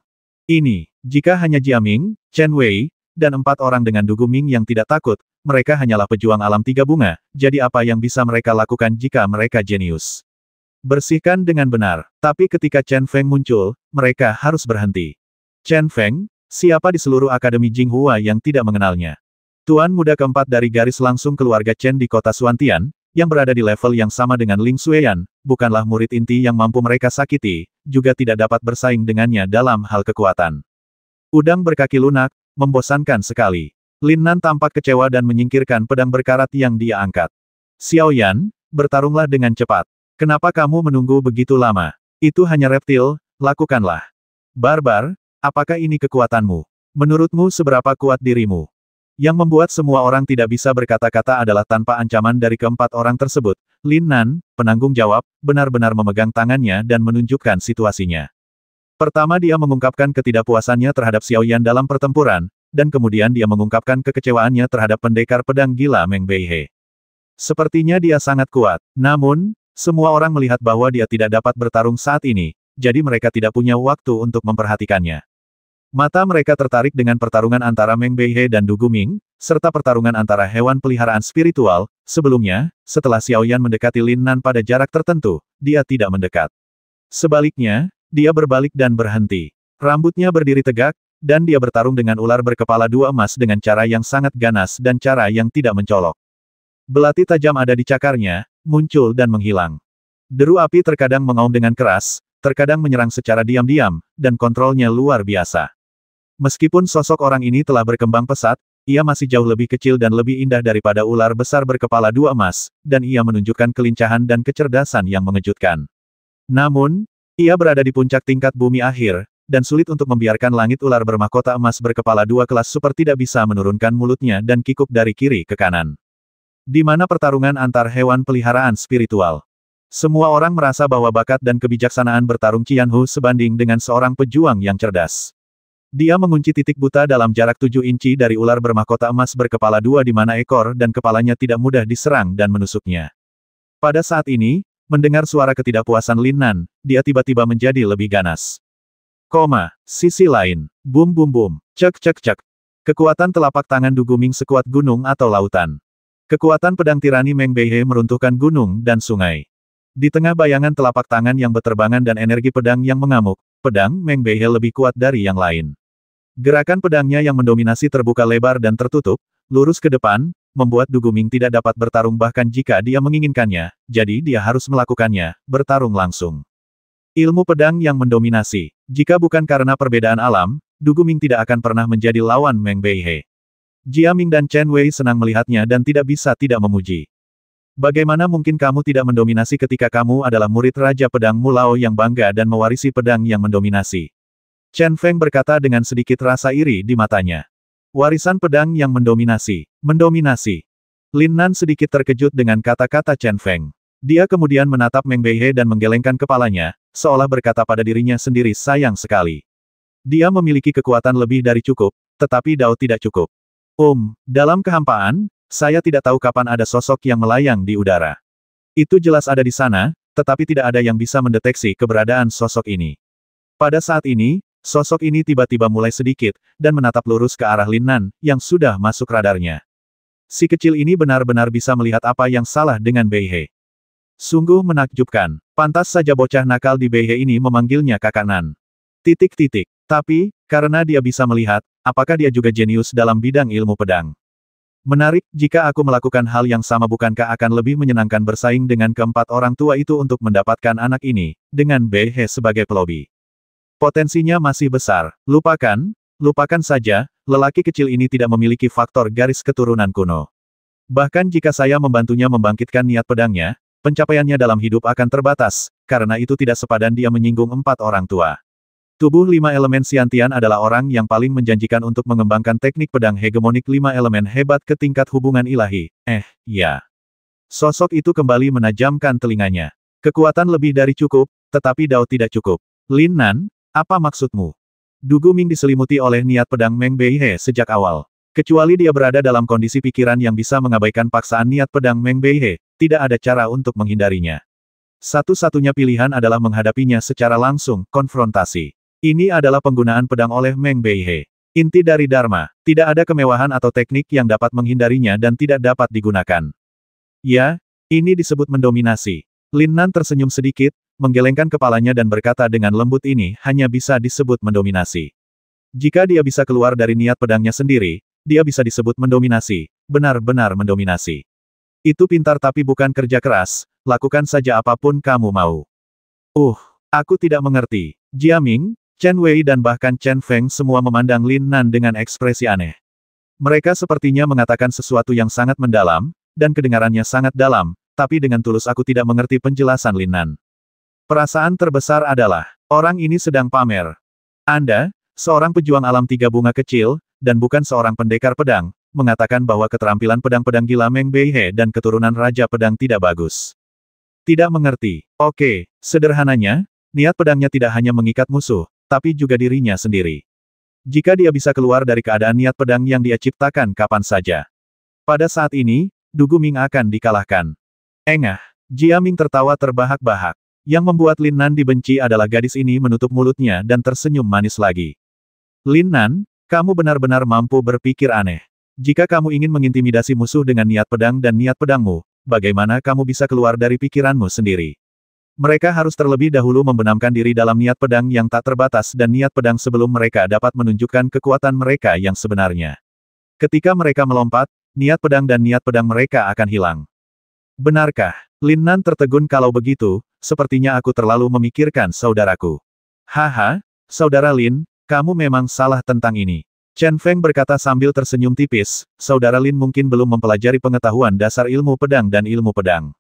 Ini, jika hanya Jiaming, Chen Wei, dan 4 orang dengan Duguming yang tidak takut, mereka hanyalah pejuang alam tiga bunga, jadi apa yang bisa mereka lakukan jika mereka jenius? Bersihkan dengan benar, tapi ketika Chen Feng muncul, mereka harus berhenti. Chen Feng, siapa di seluruh Akademi Jinghua yang tidak mengenalnya? Tuan muda keempat dari garis langsung keluarga Chen di kota Suantian, yang berada di level yang sama dengan Ling Xueyan, bukanlah murid inti yang mampu mereka sakiti, juga tidak dapat bersaing dengannya dalam hal kekuatan. Udang berkaki lunak, membosankan sekali. Lin Nan tampak kecewa dan menyingkirkan pedang berkarat yang dia angkat. Xiaoyan, bertarunglah dengan cepat. Kenapa kamu menunggu begitu lama? Itu hanya reptil, lakukanlah. Barbar, apakah ini kekuatanmu? Menurutmu seberapa kuat dirimu? Yang membuat semua orang tidak bisa berkata-kata adalah tanpa ancaman dari keempat orang tersebut, Lin Nan, penanggung jawab, benar-benar memegang tangannya dan menunjukkan situasinya. Pertama dia mengungkapkan ketidakpuasannya terhadap Xiaoyan dalam pertempuran, dan kemudian dia mengungkapkan kekecewaannya terhadap pendekar pedang gila Meng Beihe. Sepertinya dia sangat kuat, namun, semua orang melihat bahwa dia tidak dapat bertarung saat ini, jadi mereka tidak punya waktu untuk memperhatikannya. Mata mereka tertarik dengan pertarungan antara Meng Beihe dan Duguming, serta pertarungan antara hewan peliharaan spiritual. Sebelumnya, setelah Xiaoyan mendekati Lin Nan pada jarak tertentu, dia tidak mendekat. Sebaliknya, dia berbalik dan berhenti. Rambutnya berdiri tegak, dan dia bertarung dengan ular berkepala dua emas dengan cara yang sangat ganas dan cara yang tidak mencolok. Belati tajam ada di cakarnya, muncul dan menghilang. Deru api terkadang mengaum dengan keras, terkadang menyerang secara diam-diam, dan kontrolnya luar biasa. Meskipun sosok orang ini telah berkembang pesat, ia masih jauh lebih kecil dan lebih indah daripada ular besar berkepala dua emas, dan ia menunjukkan kelincahan dan kecerdasan yang mengejutkan. Namun, ia berada di puncak tingkat bumi akhir, dan sulit untuk membiarkan langit ular bermahkota emas berkepala dua kelas super tidak bisa menurunkan mulutnya dan kikuk dari kiri ke kanan. Di mana pertarungan antar hewan peliharaan spiritual. Semua orang merasa bahwa bakat dan kebijaksanaan bertarung Qianhu sebanding dengan seorang pejuang yang cerdas. Dia mengunci titik buta dalam jarak 7 inci dari ular bermahkota emas berkepala dua di mana ekor dan kepalanya tidak mudah diserang dan menusuknya. Pada saat ini, mendengar suara ketidakpuasan Lin Nan, dia tiba-tiba menjadi lebih ganas. Sisi lain. Bum bum bum. Cek cek cek. Kekuatan telapak tangan Duguming sekuat gunung atau lautan. Kekuatan pedang tirani Meng Beihe meruntuhkan gunung dan sungai. Di tengah bayangan telapak tangan yang berterbangan dan energi pedang yang mengamuk, pedang Meng Beihe lebih kuat dari yang lain. Gerakan pedangnya yang mendominasi terbuka lebar dan tertutup, lurus ke depan, membuat Duguming tidak dapat bertarung bahkan jika dia menginginkannya, jadi dia harus melakukannya, bertarung langsung. Ilmu pedang yang mendominasi. Jika bukan karena perbedaan alam, Du Guming tidak akan pernah menjadi lawan Meng Beihe. Jia Ming dan Chen Wei senang melihatnya dan tidak bisa tidak memuji. Bagaimana mungkin kamu tidak mendominasi ketika kamu adalah murid Raja Pedang Mulao yang bangga dan mewarisi pedang yang mendominasi? Chen Feng berkata dengan sedikit rasa iri di matanya. Warisan pedang yang mendominasi. Mendominasi. Lin Nan sedikit terkejut dengan kata-kata Chen Feng. Dia kemudian menatap Meng Beihe dan menggelengkan kepalanya, seolah berkata pada dirinya sendiri sayang sekali. Dia memiliki kekuatan lebih dari cukup, tetapi Dao tidak cukup. Dalam kehampaan, saya tidak tahu kapan ada sosok yang melayang di udara. Itu jelas ada di sana, tetapi tidak ada yang bisa mendeteksi keberadaan sosok ini. Pada saat ini, sosok ini tiba-tiba mulai sedikit, dan menatap lurus ke arah Lin Nan, yang sudah masuk radarnya. Si kecil ini benar-benar bisa melihat apa yang salah dengan Beihe. Sungguh menakjubkan. Pantas saja bocah nakal di Beihe ini memanggilnya kakak Nan. Tapi, karena dia bisa melihat, apakah dia juga jenius dalam bidang ilmu pedang. Menarik, jika aku melakukan hal yang sama bukankah akan lebih menyenangkan bersaing dengan keempat orang tua itu untuk mendapatkan anak ini, dengan Beihe sebagai pelobi. Potensinya masih besar. Lupakan saja, lelaki kecil ini tidak memiliki faktor garis keturunan kuno. Bahkan jika saya membantunya membangkitkan niat pedangnya, pencapaiannya dalam hidup akan terbatas, karena itu tidak sepadan dia menyinggung 4 orang tua. Tubuh 5 elemen Xiantian adalah orang yang paling menjanjikan untuk mengembangkan teknik pedang hegemonik 5 elemen hebat ke tingkat hubungan ilahi. Ya. Sosok itu kembali menajamkan telinganya. Kekuatan lebih dari cukup, tetapi Dao tidak cukup. Lin Nan, apa maksudmu? Du Guming diselimuti oleh niat pedang Meng Beihe sejak awal. Kecuali dia berada dalam kondisi pikiran yang bisa mengabaikan paksaan niat pedang Meng Beihe, tidak ada cara untuk menghindarinya. Satu-satunya pilihan adalah menghadapinya secara langsung, konfrontasi. Ini adalah penggunaan pedang oleh Meng Beihe. Inti dari Dharma, tidak ada kemewahan atau teknik yang dapat menghindarinya dan tidak dapat digunakan. Ya, ini disebut mendominasi. Lin Nan tersenyum sedikit, menggelengkan kepalanya dan berkata dengan lembut ini hanya bisa disebut mendominasi. Jika dia bisa keluar dari niat pedangnya sendiri, dia bisa disebut mendominasi, benar-benar mendominasi. Itu pintar tapi bukan kerja keras, lakukan saja apapun kamu mau. Aku tidak mengerti. Jia Ming, Chen Wei dan bahkan Chen Feng semua memandang Lin Nan dengan ekspresi aneh. Mereka sepertinya mengatakan sesuatu yang sangat mendalam, dan kedengarannya sangat dalam, tapi dengan tulus aku tidak mengerti penjelasan Lin Nan. Perasaan terbesar adalah, orang ini sedang pamer. Anda, seorang pejuang alam 3 bunga kecil, dan bukan seorang pendekar pedang, mengatakan bahwa keterampilan pedang-pedang gila Meng Beihe dan keturunan Raja Pedang tidak bagus. Tidak mengerti. Oke, sederhananya, niat pedangnya tidak hanya mengikat musuh, tapi juga dirinya sendiri. Jika dia bisa keluar dari keadaan niat pedang yang dia ciptakan kapan saja. Pada saat ini, Du Guming akan dikalahkan. Jia Ming tertawa terbahak-bahak. Yang membuat Lin Nan dibenci adalah gadis ini menutup mulutnya dan tersenyum manis lagi. Lin Nan, kamu benar-benar mampu berpikir aneh. Jika kamu ingin mengintimidasi musuh dengan niat pedang dan niat pedangmu, bagaimana kamu bisa keluar dari pikiranmu sendiri? Mereka harus terlebih dahulu membenamkan diri dalam niat pedang yang tak terbatas dan niat pedang sebelum mereka dapat menunjukkan kekuatan mereka yang sebenarnya. Ketika mereka melompat, niat pedang dan niat pedang mereka akan hilang. Benarkah? Lin Nan tertegun kalau begitu, sepertinya aku terlalu memikirkan saudaraku. Haha, saudara Lin, kamu memang salah tentang ini. Chen Feng berkata sambil tersenyum tipis, saudara Lin mungkin belum mempelajari pengetahuan dasar ilmu pedang dan ilmu pedang.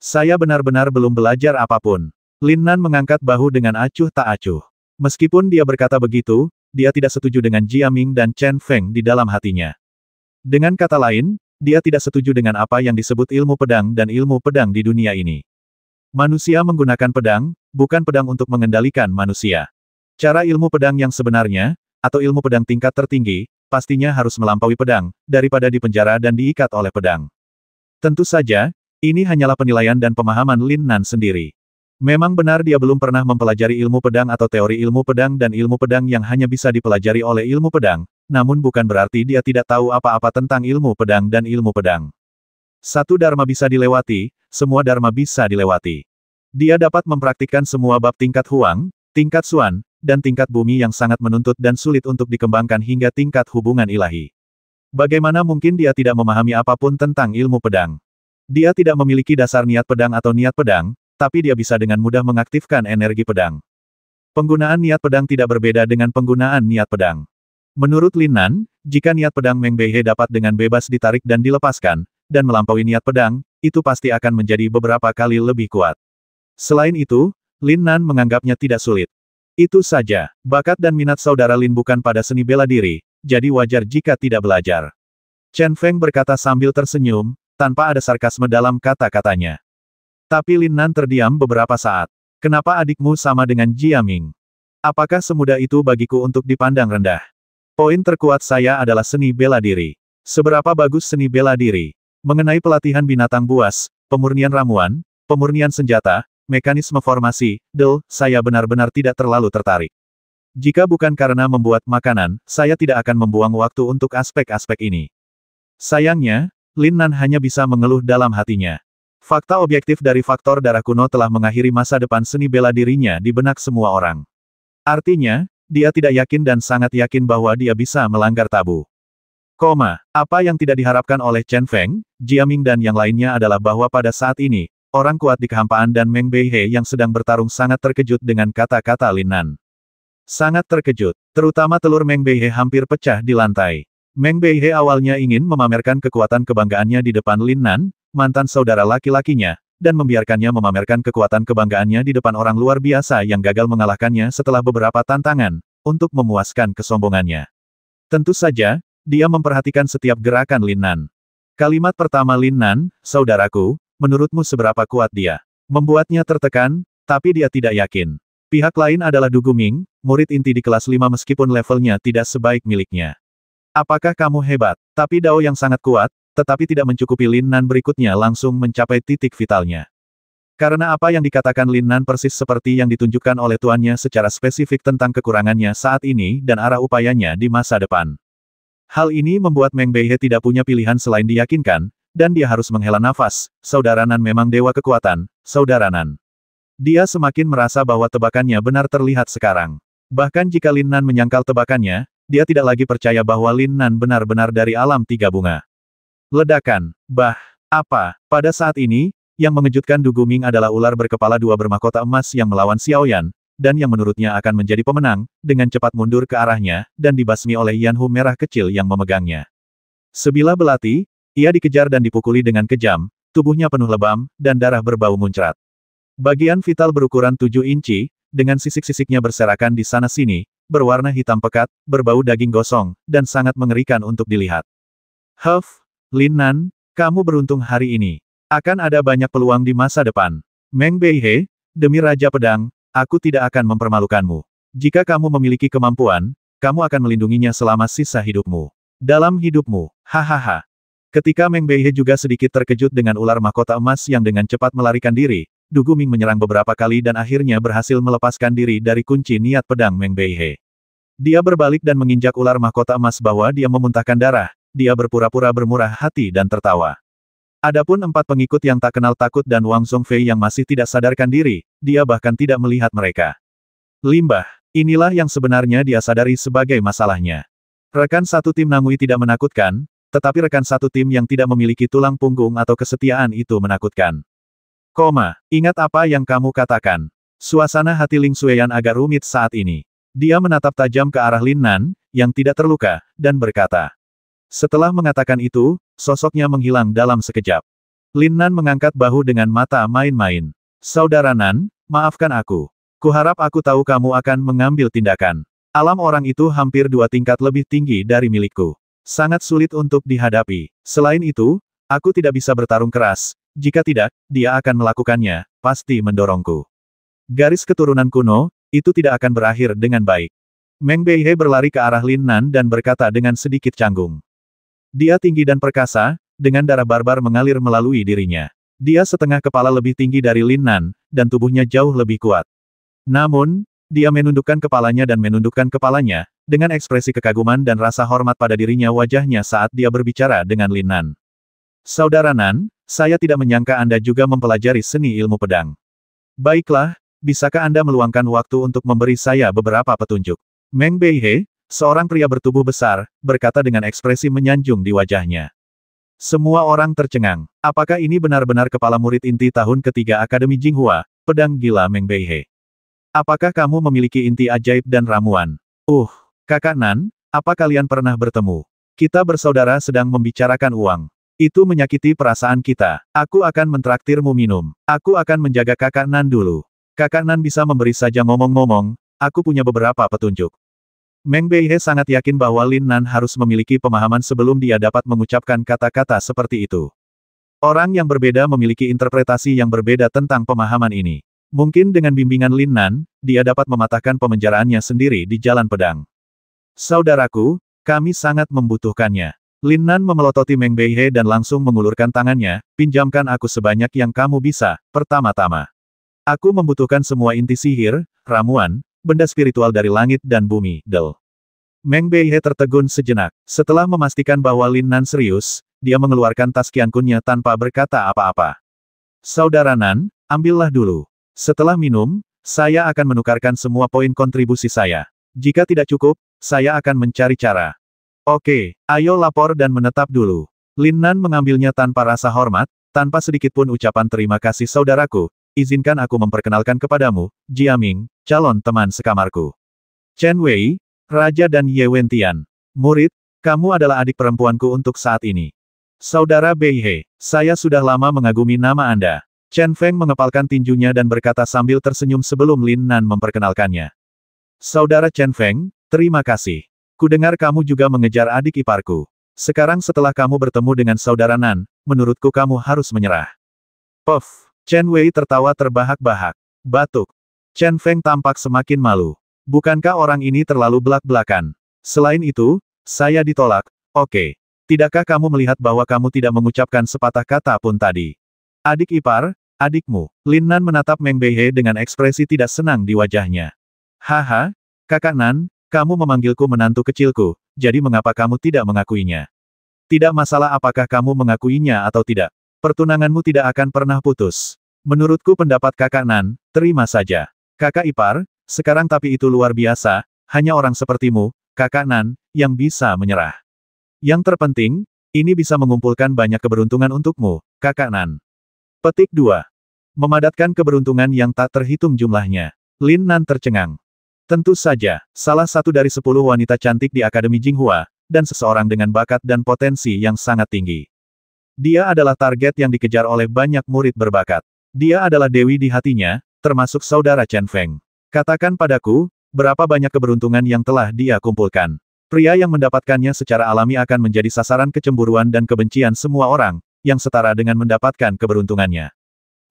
Saya benar-benar belum belajar apapun. Lin Nan mengangkat bahu dengan acuh tak acuh. Meskipun dia berkata begitu, dia tidak setuju dengan Jia Ming dan Chen Feng di dalam hatinya. Dengan kata lain, dia tidak setuju dengan apa yang disebut ilmu pedang dan ilmu pedang di dunia ini. Manusia menggunakan pedang, bukan pedang untuk mengendalikan manusia. Cara ilmu pedang yang sebenarnya, atau ilmu pedang tingkat tertinggi, pastinya harus melampaui pedang, daripada dipenjara dan diikat oleh pedang. Tentu saja, ini hanyalah penilaian dan pemahaman Lin Nan sendiri. Memang benar dia belum pernah mempelajari ilmu pedang atau teori ilmu pedang dan ilmu pedang yang hanya bisa dipelajari oleh ilmu pedang, namun bukan berarti dia tidak tahu apa-apa tentang ilmu pedang dan ilmu pedang. Satu dharma bisa dilewati, semua dharma bisa dilewati. Dia dapat mempraktikkan semua bab tingkat Huang, tingkat Xuan, dan tingkat bumi yang sangat menuntut dan sulit untuk dikembangkan hingga tingkat hubungan ilahi. Bagaimana mungkin dia tidak memahami apapun tentang ilmu pedang? Dia tidak memiliki dasar niat pedang atau niat pedang, tapi dia bisa dengan mudah mengaktifkan energi pedang. Penggunaan niat pedang tidak berbeda dengan penggunaan niat pedang. Menurut Lin Nan, jika niat pedang Meng Beihe dapat dengan bebas ditarik dan dilepaskan, dan melampaui niat pedang, itu pasti akan menjadi beberapa kali lebih kuat. Selain itu, Lin Nan menganggapnya tidak sulit. Itu saja, bakat dan minat saudara Lin bukan pada seni bela diri, jadi wajar jika tidak belajar. Chen Feng berkata sambil tersenyum, tanpa ada sarkasme dalam kata-katanya. Tapi Lin Nan terdiam beberapa saat. Kenapa adikmu sama dengan Jia Ming? Apakah semudah itu bagiku untuk dipandang rendah? Poin terkuat saya adalah seni bela diri. Seberapa bagus seni bela diri? Mengenai pelatihan binatang buas, pemurnian ramuan, pemurnian senjata, mekanisme formasi, saya benar-benar tidak terlalu tertarik. Jika bukan karena membuat makanan, saya tidak akan membuang waktu untuk aspek-aspek ini. Sayangnya, Lin Nan hanya bisa mengeluh dalam hatinya. Fakta objektif dari faktor darah kuno telah mengakhiri masa depan seni bela dirinya di benak semua orang. Artinya, dia tidak yakin dan sangat yakin bahwa dia bisa melanggar tabu. Apa yang tidak diharapkan oleh Chen Feng, Jia Ming dan yang lainnya adalah bahwa pada saat ini, orang kuat di kehampaan dan Meng Beihe yang sedang bertarung sangat terkejut dengan kata-kata Lin Nan. Sangat terkejut, terutama telur Meng Beihe hampir pecah di lantai. Meng Beihe awalnya ingin memamerkan kekuatan kebanggaannya di depan Lin Nan, mantan saudara laki-lakinya, dan membiarkannya memamerkan kekuatan kebanggaannya di depan orang luar biasa yang gagal mengalahkannya setelah beberapa tantangan, untuk memuaskan kesombongannya. Tentu saja, dia memperhatikan setiap gerakan Lin Nan. Kalimat pertama Lin Nan, saudaraku, menurutmu seberapa kuat dia? Membuatnya tertekan, tapi dia tidak yakin. Pihak lain adalah Du Guming, murid inti di kelas 5 meskipun levelnya tidak sebaik miliknya. Apakah kamu hebat? Tapi Dao yang sangat kuat, tetapi tidak mencukupi Lin Nan berikutnya langsung mencapai titik vitalnya. Karena apa yang dikatakan Lin Nan persis seperti yang ditunjukkan oleh tuannya secara spesifik tentang kekurangannya saat ini dan arah upayanya di masa depan. Hal ini membuat Meng Beihe tidak punya pilihan selain diyakinkan, dan dia harus menghela nafas. Saudara Nan memang dewa kekuatan, saudara Nan. Dia semakin merasa bahwa tebakannya benar terlihat sekarang. Bahkan jika Lin Nan menyangkal tebakannya, dia tidak lagi percaya bahwa Lin Nan benar-benar dari alam tiga bunga. Ledakan. Pada saat ini, yang mengejutkan Du Guming adalah ular berkepala dua bermahkota emas yang melawan Xiaoyan, dan yang menurutnya akan menjadi pemenang, dengan cepat mundur ke arahnya, dan dibasmi oleh Yanhu merah kecil yang memegangnya. Sebilah belati, ia dikejar dan dipukuli dengan kejam, tubuhnya penuh lebam, dan darah berbau muncrat. Bagian vital berukuran 7 inci, dengan sisik-sisiknya berserakan di sana-sini, berwarna hitam pekat, berbau daging gosong, dan sangat mengerikan untuk dilihat. Lin Nan, kamu beruntung hari ini. Akan ada banyak peluang di masa depan. Meng Beihe, demi Raja Pedang, aku tidak akan mempermalukanmu. Jika kamu memiliki kemampuan, kamu akan melindunginya selama sisa hidupmu. Dalam hidupmu, hahaha. Ketika Meng Beihe juga sedikit terkejut dengan ular mahkota emas yang dengan cepat melarikan diri, Du Guming menyerang beberapa kali dan akhirnya berhasil melepaskan diri dari kunci niat pedang Meng Beihe. Dia berbalik dan menginjak ular mahkota emas bahwa dia memuntahkan darah. Dia berpura-pura bermurah hati dan tertawa. Adapun 4 pengikut yang tak kenal takut dan Wang Zhongfei yang masih tidak sadarkan diri, dia bahkan tidak melihat mereka. Limbah, inilah yang sebenarnya dia sadari sebagai masalahnya. Rekan satu tim Nangui tidak menakutkan, tetapi rekan satu tim yang tidak memiliki tulang punggung atau kesetiaan itu menakutkan. Ingat apa yang kamu katakan. Suasana hati Ling Xueyan agak rumit saat ini. Dia menatap tajam ke arah Lin Nan, yang tidak terluka, dan berkata. Setelah mengatakan itu, sosoknya menghilang dalam sekejap. Lin Nan mengangkat bahu dengan mata main-main. Saudara Nan, maafkan aku. Kuharap aku tahu kamu akan mengambil tindakan. Alam orang itu hampir 2 tingkat lebih tinggi dari milikku. Sangat sulit untuk dihadapi. Selain itu, aku tidak bisa bertarung keras. Jika tidak, dia akan melakukannya, pasti mendorongku. Garis keturunan kuno, itu tidak akan berakhir dengan baik. Meng Beihe berlari ke arah Lin Nan dan berkata dengan sedikit canggung. Dia tinggi dan perkasa, dengan darah barbar mengalir melalui dirinya. Dia setengah kepala lebih tinggi dari Lin Nan, dan tubuhnya jauh lebih kuat. Namun, dia menundukkan kepalanya dan menundukkan kepalanya, dengan ekspresi kekaguman dan rasa hormat pada dirinya wajahnya saat dia berbicara dengan Lin Nan. Saudara Nan, saya tidak menyangka Anda juga mempelajari seni ilmu pedang. Baiklah, bisakah Anda meluangkan waktu untuk memberi saya beberapa petunjuk? Meng Beihe, seorang pria bertubuh besar, berkata dengan ekspresi menyanjung di wajahnya. Semua orang tercengang. Apakah ini benar-benar kepala murid inti tahun ketiga Akademi Jinghua, pedang gila Meng Beihe? Apakah kamu memiliki inti ajaib dan ramuan? Kakak Nan, apa kalian pernah bertemu? Kita bersaudara sedang membicarakan uang. Itu menyakiti perasaan kita. Aku akan mentraktirmu minum. Aku akan menjaga kakak Nan dulu. Kakak Nan bisa memberi saja ngomong-ngomong, aku punya beberapa petunjuk. Meng Beihe sangat yakin bahwa Lin Nan harus memiliki pemahaman sebelum dia dapat mengucapkan kata-kata seperti itu. Orang yang berbeda memiliki interpretasi yang berbeda tentang pemahaman ini. Mungkin dengan bimbingan Lin Nan, dia dapat mematahkan pemenjaraannya sendiri di jalan pedang. Saudaraku, kami sangat membutuhkannya. Lin Nan memelototi Meng Beihe dan langsung mengulurkan tangannya, pinjamkan aku sebanyak yang kamu bisa, pertama-tama. Aku membutuhkan semua inti sihir, ramuan, benda spiritual dari langit dan bumi, Del. Meng Beihe tertegun sejenak. Setelah memastikan bahwa Lin Nan serius, dia mengeluarkan tas Qiankunnya tanpa berkata apa-apa. Saudara Nan, ambillah dulu. Setelah minum, saya akan menukarkan semua poin kontribusi saya. Jika tidak cukup, saya akan mencari cara. Oke, ayo lapor dan menetap dulu. Lin Nan mengambilnya tanpa rasa hormat, tanpa sedikitpun ucapan terima kasih saudaraku. Izinkan aku memperkenalkan kepadamu, Jiaming, calon teman sekamarku. Chen Wei, Raja dan Ye Wentian. Murid, kamu adalah adik perempuanku untuk saat ini. Saudara Beihe, saya sudah lama mengagumi nama Anda. Chen Feng mengepalkan tinjunya dan berkata sambil tersenyum sebelum Lin Nan memperkenalkannya. Saudara Chen Feng, terima kasih. Kudengar kamu juga mengejar adik iparku. Sekarang setelah kamu bertemu dengan saudara Nan, menurutku kamu harus menyerah. Puff. Chen Wei tertawa terbahak-bahak. Batuk. Chen Feng tampak semakin malu. Bukankah orang ini terlalu belak-belakan? Selain itu, saya ditolak. Oke. Tidakkah kamu melihat bahwa kamu tidak mengucapkan sepatah kata pun tadi? Adik ipar, adikmu. Lin Nan menatap Meng Beihe dengan ekspresi tidak senang di wajahnya. Haha, kakak Nan, kamu memanggilku menantu kecilku, jadi mengapa kamu tidak mengakuinya? Tidak masalah apakah kamu mengakuinya atau tidak. Pertunanganmu tidak akan pernah putus. Menurutku pendapat kakak Nan, terima saja. Kakak ipar, sekarang tapi itu luar biasa, hanya orang sepertimu, kakak Nan, yang bisa menyerah. Yang terpenting, ini bisa mengumpulkan banyak keberuntungan untukmu, kakak Nan. Petik 2. Memadatkan keberuntungan yang tak terhitung jumlahnya. Lin Nan tercengang. Tentu saja, salah satu dari 10 wanita cantik di Akademi Jinghua, dan seseorang dengan bakat dan potensi yang sangat tinggi. Dia adalah target yang dikejar oleh banyak murid berbakat. Dia adalah dewi di hatinya, termasuk saudara Chen Feng. Katakan padaku, berapa banyak keberuntungan yang telah dia kumpulkan. Pria yang mendapatkannya secara alami akan menjadi sasaran kecemburuan dan kebencian semua orang, yang setara dengan mendapatkan keberuntungannya.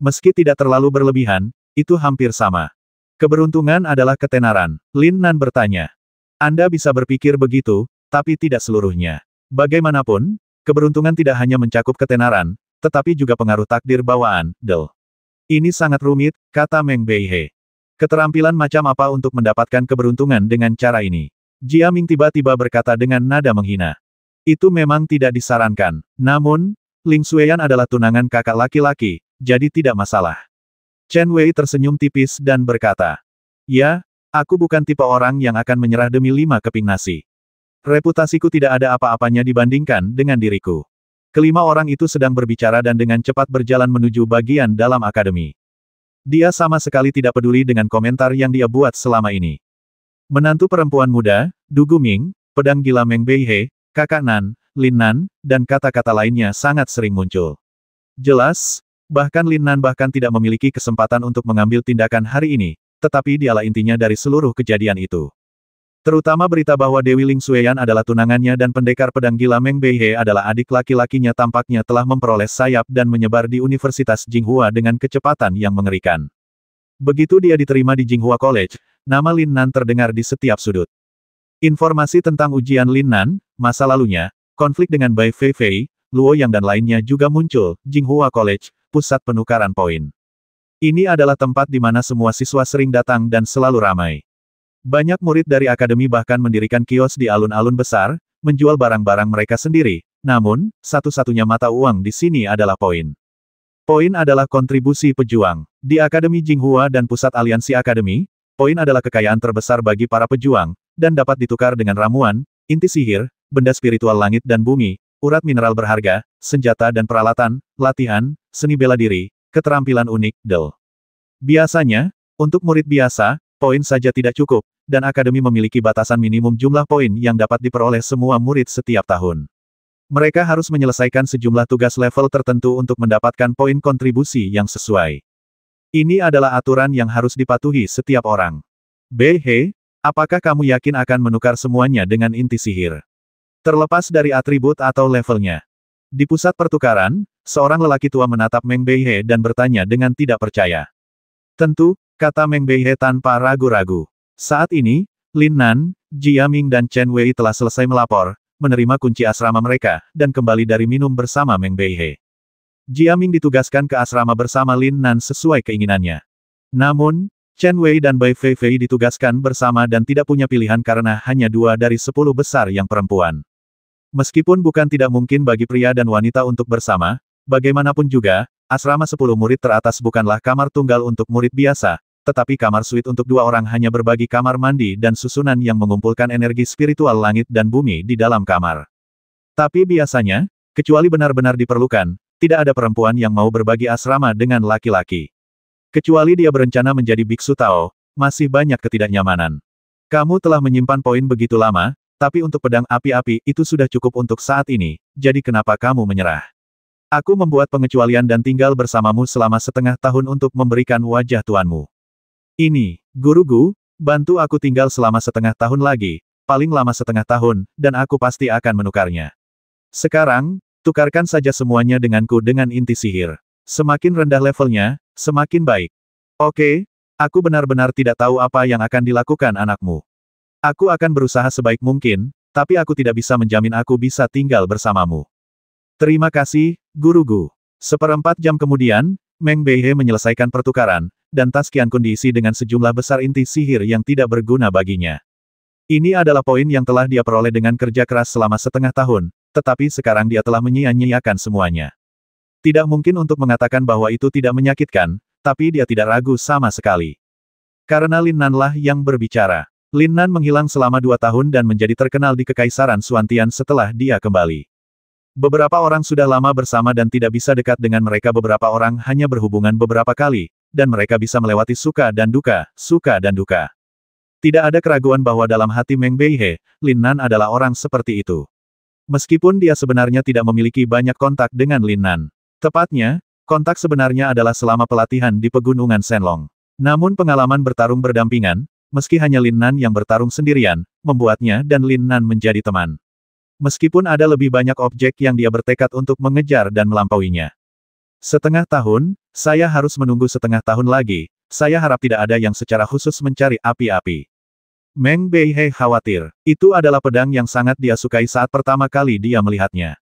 Meski tidak terlalu berlebihan, itu hampir sama. Keberuntungan adalah ketenaran. Lin Nan bertanya. Anda bisa berpikir begitu, tapi tidak seluruhnya. Bagaimanapun, keberuntungan tidak hanya mencakup ketenaran, tetapi juga pengaruh takdir bawaan, Del. Ini sangat rumit, kata Meng Beihe. Keterampilan macam apa untuk mendapatkan keberuntungan dengan cara ini? Jiaming tiba-tiba berkata dengan nada menghina. Itu memang tidak disarankan. Namun, Ling Xueyan adalah tunangan kakak laki-laki, jadi tidak masalah. Chen Wei tersenyum tipis dan berkata, ya, aku bukan tipe orang yang akan menyerah demi 5 keping nasi. Reputasiku tidak ada apa-apanya dibandingkan dengan diriku. Kelima orang itu sedang berbicara dan dengan cepat berjalan menuju bagian dalam akademi. Dia sama sekali tidak peduli dengan komentar yang dia buat selama ini. Menantu perempuan muda, Du Guming, pedang gila Meng Beihe, kakak Nan, Lin Nan, dan kata-kata lainnya sangat sering muncul. Jelas, bahkan Lin Nan bahkan tidak memiliki kesempatan untuk mengambil tindakan hari ini, tetapi dialah intinya dari seluruh kejadian itu. Terutama berita bahwa Dewi Ling Xueyan adalah tunangannya dan pendekar pedang gila Meng Beihe adalah adik laki-lakinya tampaknya telah memperoleh sayap dan menyebar di Universitas Jinghua dengan kecepatan yang mengerikan. Begitu dia diterima di Jinghua College, nama Lin Nan terdengar di setiap sudut. Informasi tentang ujian Lin Nan, masa lalunya, konflik dengan Bai Feifei, Luo Yang dan lainnya juga muncul, Jinghua College, pusat penukaran poin. Ini adalah tempat di mana semua siswa sering datang dan selalu ramai. Banyak murid dari akademi bahkan mendirikan kios di alun-alun besar, menjual barang-barang mereka sendiri, namun, satu-satunya mata uang di sini adalah poin. Poin adalah kontribusi pejuang. Di Akademi Jinghua dan Pusat Aliansi Akademi, poin adalah kekayaan terbesar bagi para pejuang, dan dapat ditukar dengan ramuan, inti sihir, benda spiritual langit dan bumi, urat mineral berharga, senjata dan peralatan, latihan, seni bela diri, keterampilan unik, del. Biasanya, untuk murid biasa, poin saja tidak cukup, dan akademi memiliki batasan minimum jumlah poin yang dapat diperoleh semua murid setiap tahun. Mereka harus menyelesaikan sejumlah tugas level tertentu untuk mendapatkan poin kontribusi yang sesuai. Ini adalah aturan yang harus dipatuhi setiap orang. BH, apakah kamu yakin akan menukar semuanya dengan inti sihir? Terlepas dari atribut atau levelnya. Di pusat pertukaran, seorang lelaki tua menatap Meng Beihe dan bertanya dengan tidak percaya. Tentu, kata Meng Beihe tanpa ragu-ragu. Saat ini, Lin Nan, Jia Ming dan Chen Wei telah selesai melapor, menerima kunci asrama mereka, dan kembali dari minum bersama Meng Beihe. Jia Ming ditugaskan ke asrama bersama Lin Nan sesuai keinginannya. Namun, Chen Wei dan Bai Feifei ditugaskan bersama dan tidak punya pilihan karena hanya 2 dari 10 besar yang perempuan. Meskipun bukan tidak mungkin bagi pria dan wanita untuk bersama, bagaimanapun juga, asrama 10 murid teratas bukanlah kamar tunggal untuk murid biasa, tetapi kamar suite untuk 2 orang hanya berbagi kamar mandi dan susunan yang mengumpulkan energi spiritual langit dan bumi di dalam kamar. Tapi biasanya, kecuali benar-benar diperlukan, tidak ada perempuan yang mau berbagi asrama dengan laki-laki. Kecuali dia berencana menjadi biksu Tao, masih banyak ketidaknyamanan. Kamu telah menyimpan poin begitu lama, tapi untuk pedang api-api itu sudah cukup untuk saat ini, jadi kenapa kamu menyerah? Aku membuat pengecualian dan tinggal bersamamu selama setengah tahun untuk memberikan wajah tuanmu. Ini, Guru-gu, bantu aku tinggal selama setengah tahun lagi, paling lama setengah tahun, dan aku pasti akan menukarnya. Sekarang, tukarkan saja semuanya denganku dengan inti sihir. Semakin rendah levelnya, semakin baik. Oke, aku benar-benar tidak tahu apa yang akan dilakukan anakmu. Aku akan berusaha sebaik mungkin, tapi aku tidak bisa menjamin aku bisa tinggal bersamamu. Terima kasih, Guru-gu. Seperempat jam kemudian, Meng Beihe menyelesaikan pertukaran, dan tas Qiankun diisi dengan sejumlah besar inti sihir yang tidak berguna baginya. Ini adalah poin yang telah dia peroleh dengan kerja keras selama setengah tahun, tetapi sekarang dia telah menyia-nyiakan semuanya. Tidak mungkin untuk mengatakan bahwa itu tidak menyakitkan, tapi dia tidak ragu sama sekali. Karena Lin Nan lah yang berbicara. Lin Nan menghilang selama 2 tahun dan menjadi terkenal di Kekaisaran Suantian setelah dia kembali. Beberapa orang sudah lama bersama dan tidak bisa dekat dengan mereka, beberapa orang hanya berhubungan beberapa kali, dan mereka bisa melewati suka dan duka. Tidak ada keraguan bahwa dalam hati Meng Beihe, Lin Nan adalah orang seperti itu. Meskipun dia sebenarnya tidak memiliki banyak kontak dengan Lin Nan. Tepatnya, kontak sebenarnya adalah selama pelatihan di Pegunungan Shenlong. Namun pengalaman bertarung berdampingan, meski hanya Lin Nan yang bertarung sendirian, membuatnya dan Lin Nan menjadi teman. Meskipun ada lebih banyak objek yang dia bertekad untuk mengejar dan melampauinya. Setengah tahun, saya harus menunggu setengah tahun lagi, saya harap tidak ada yang secara khusus mencari api-api. Meng Beihe khawatir. Itu adalah pedang yang sangat dia sukai saat pertama kali dia melihatnya.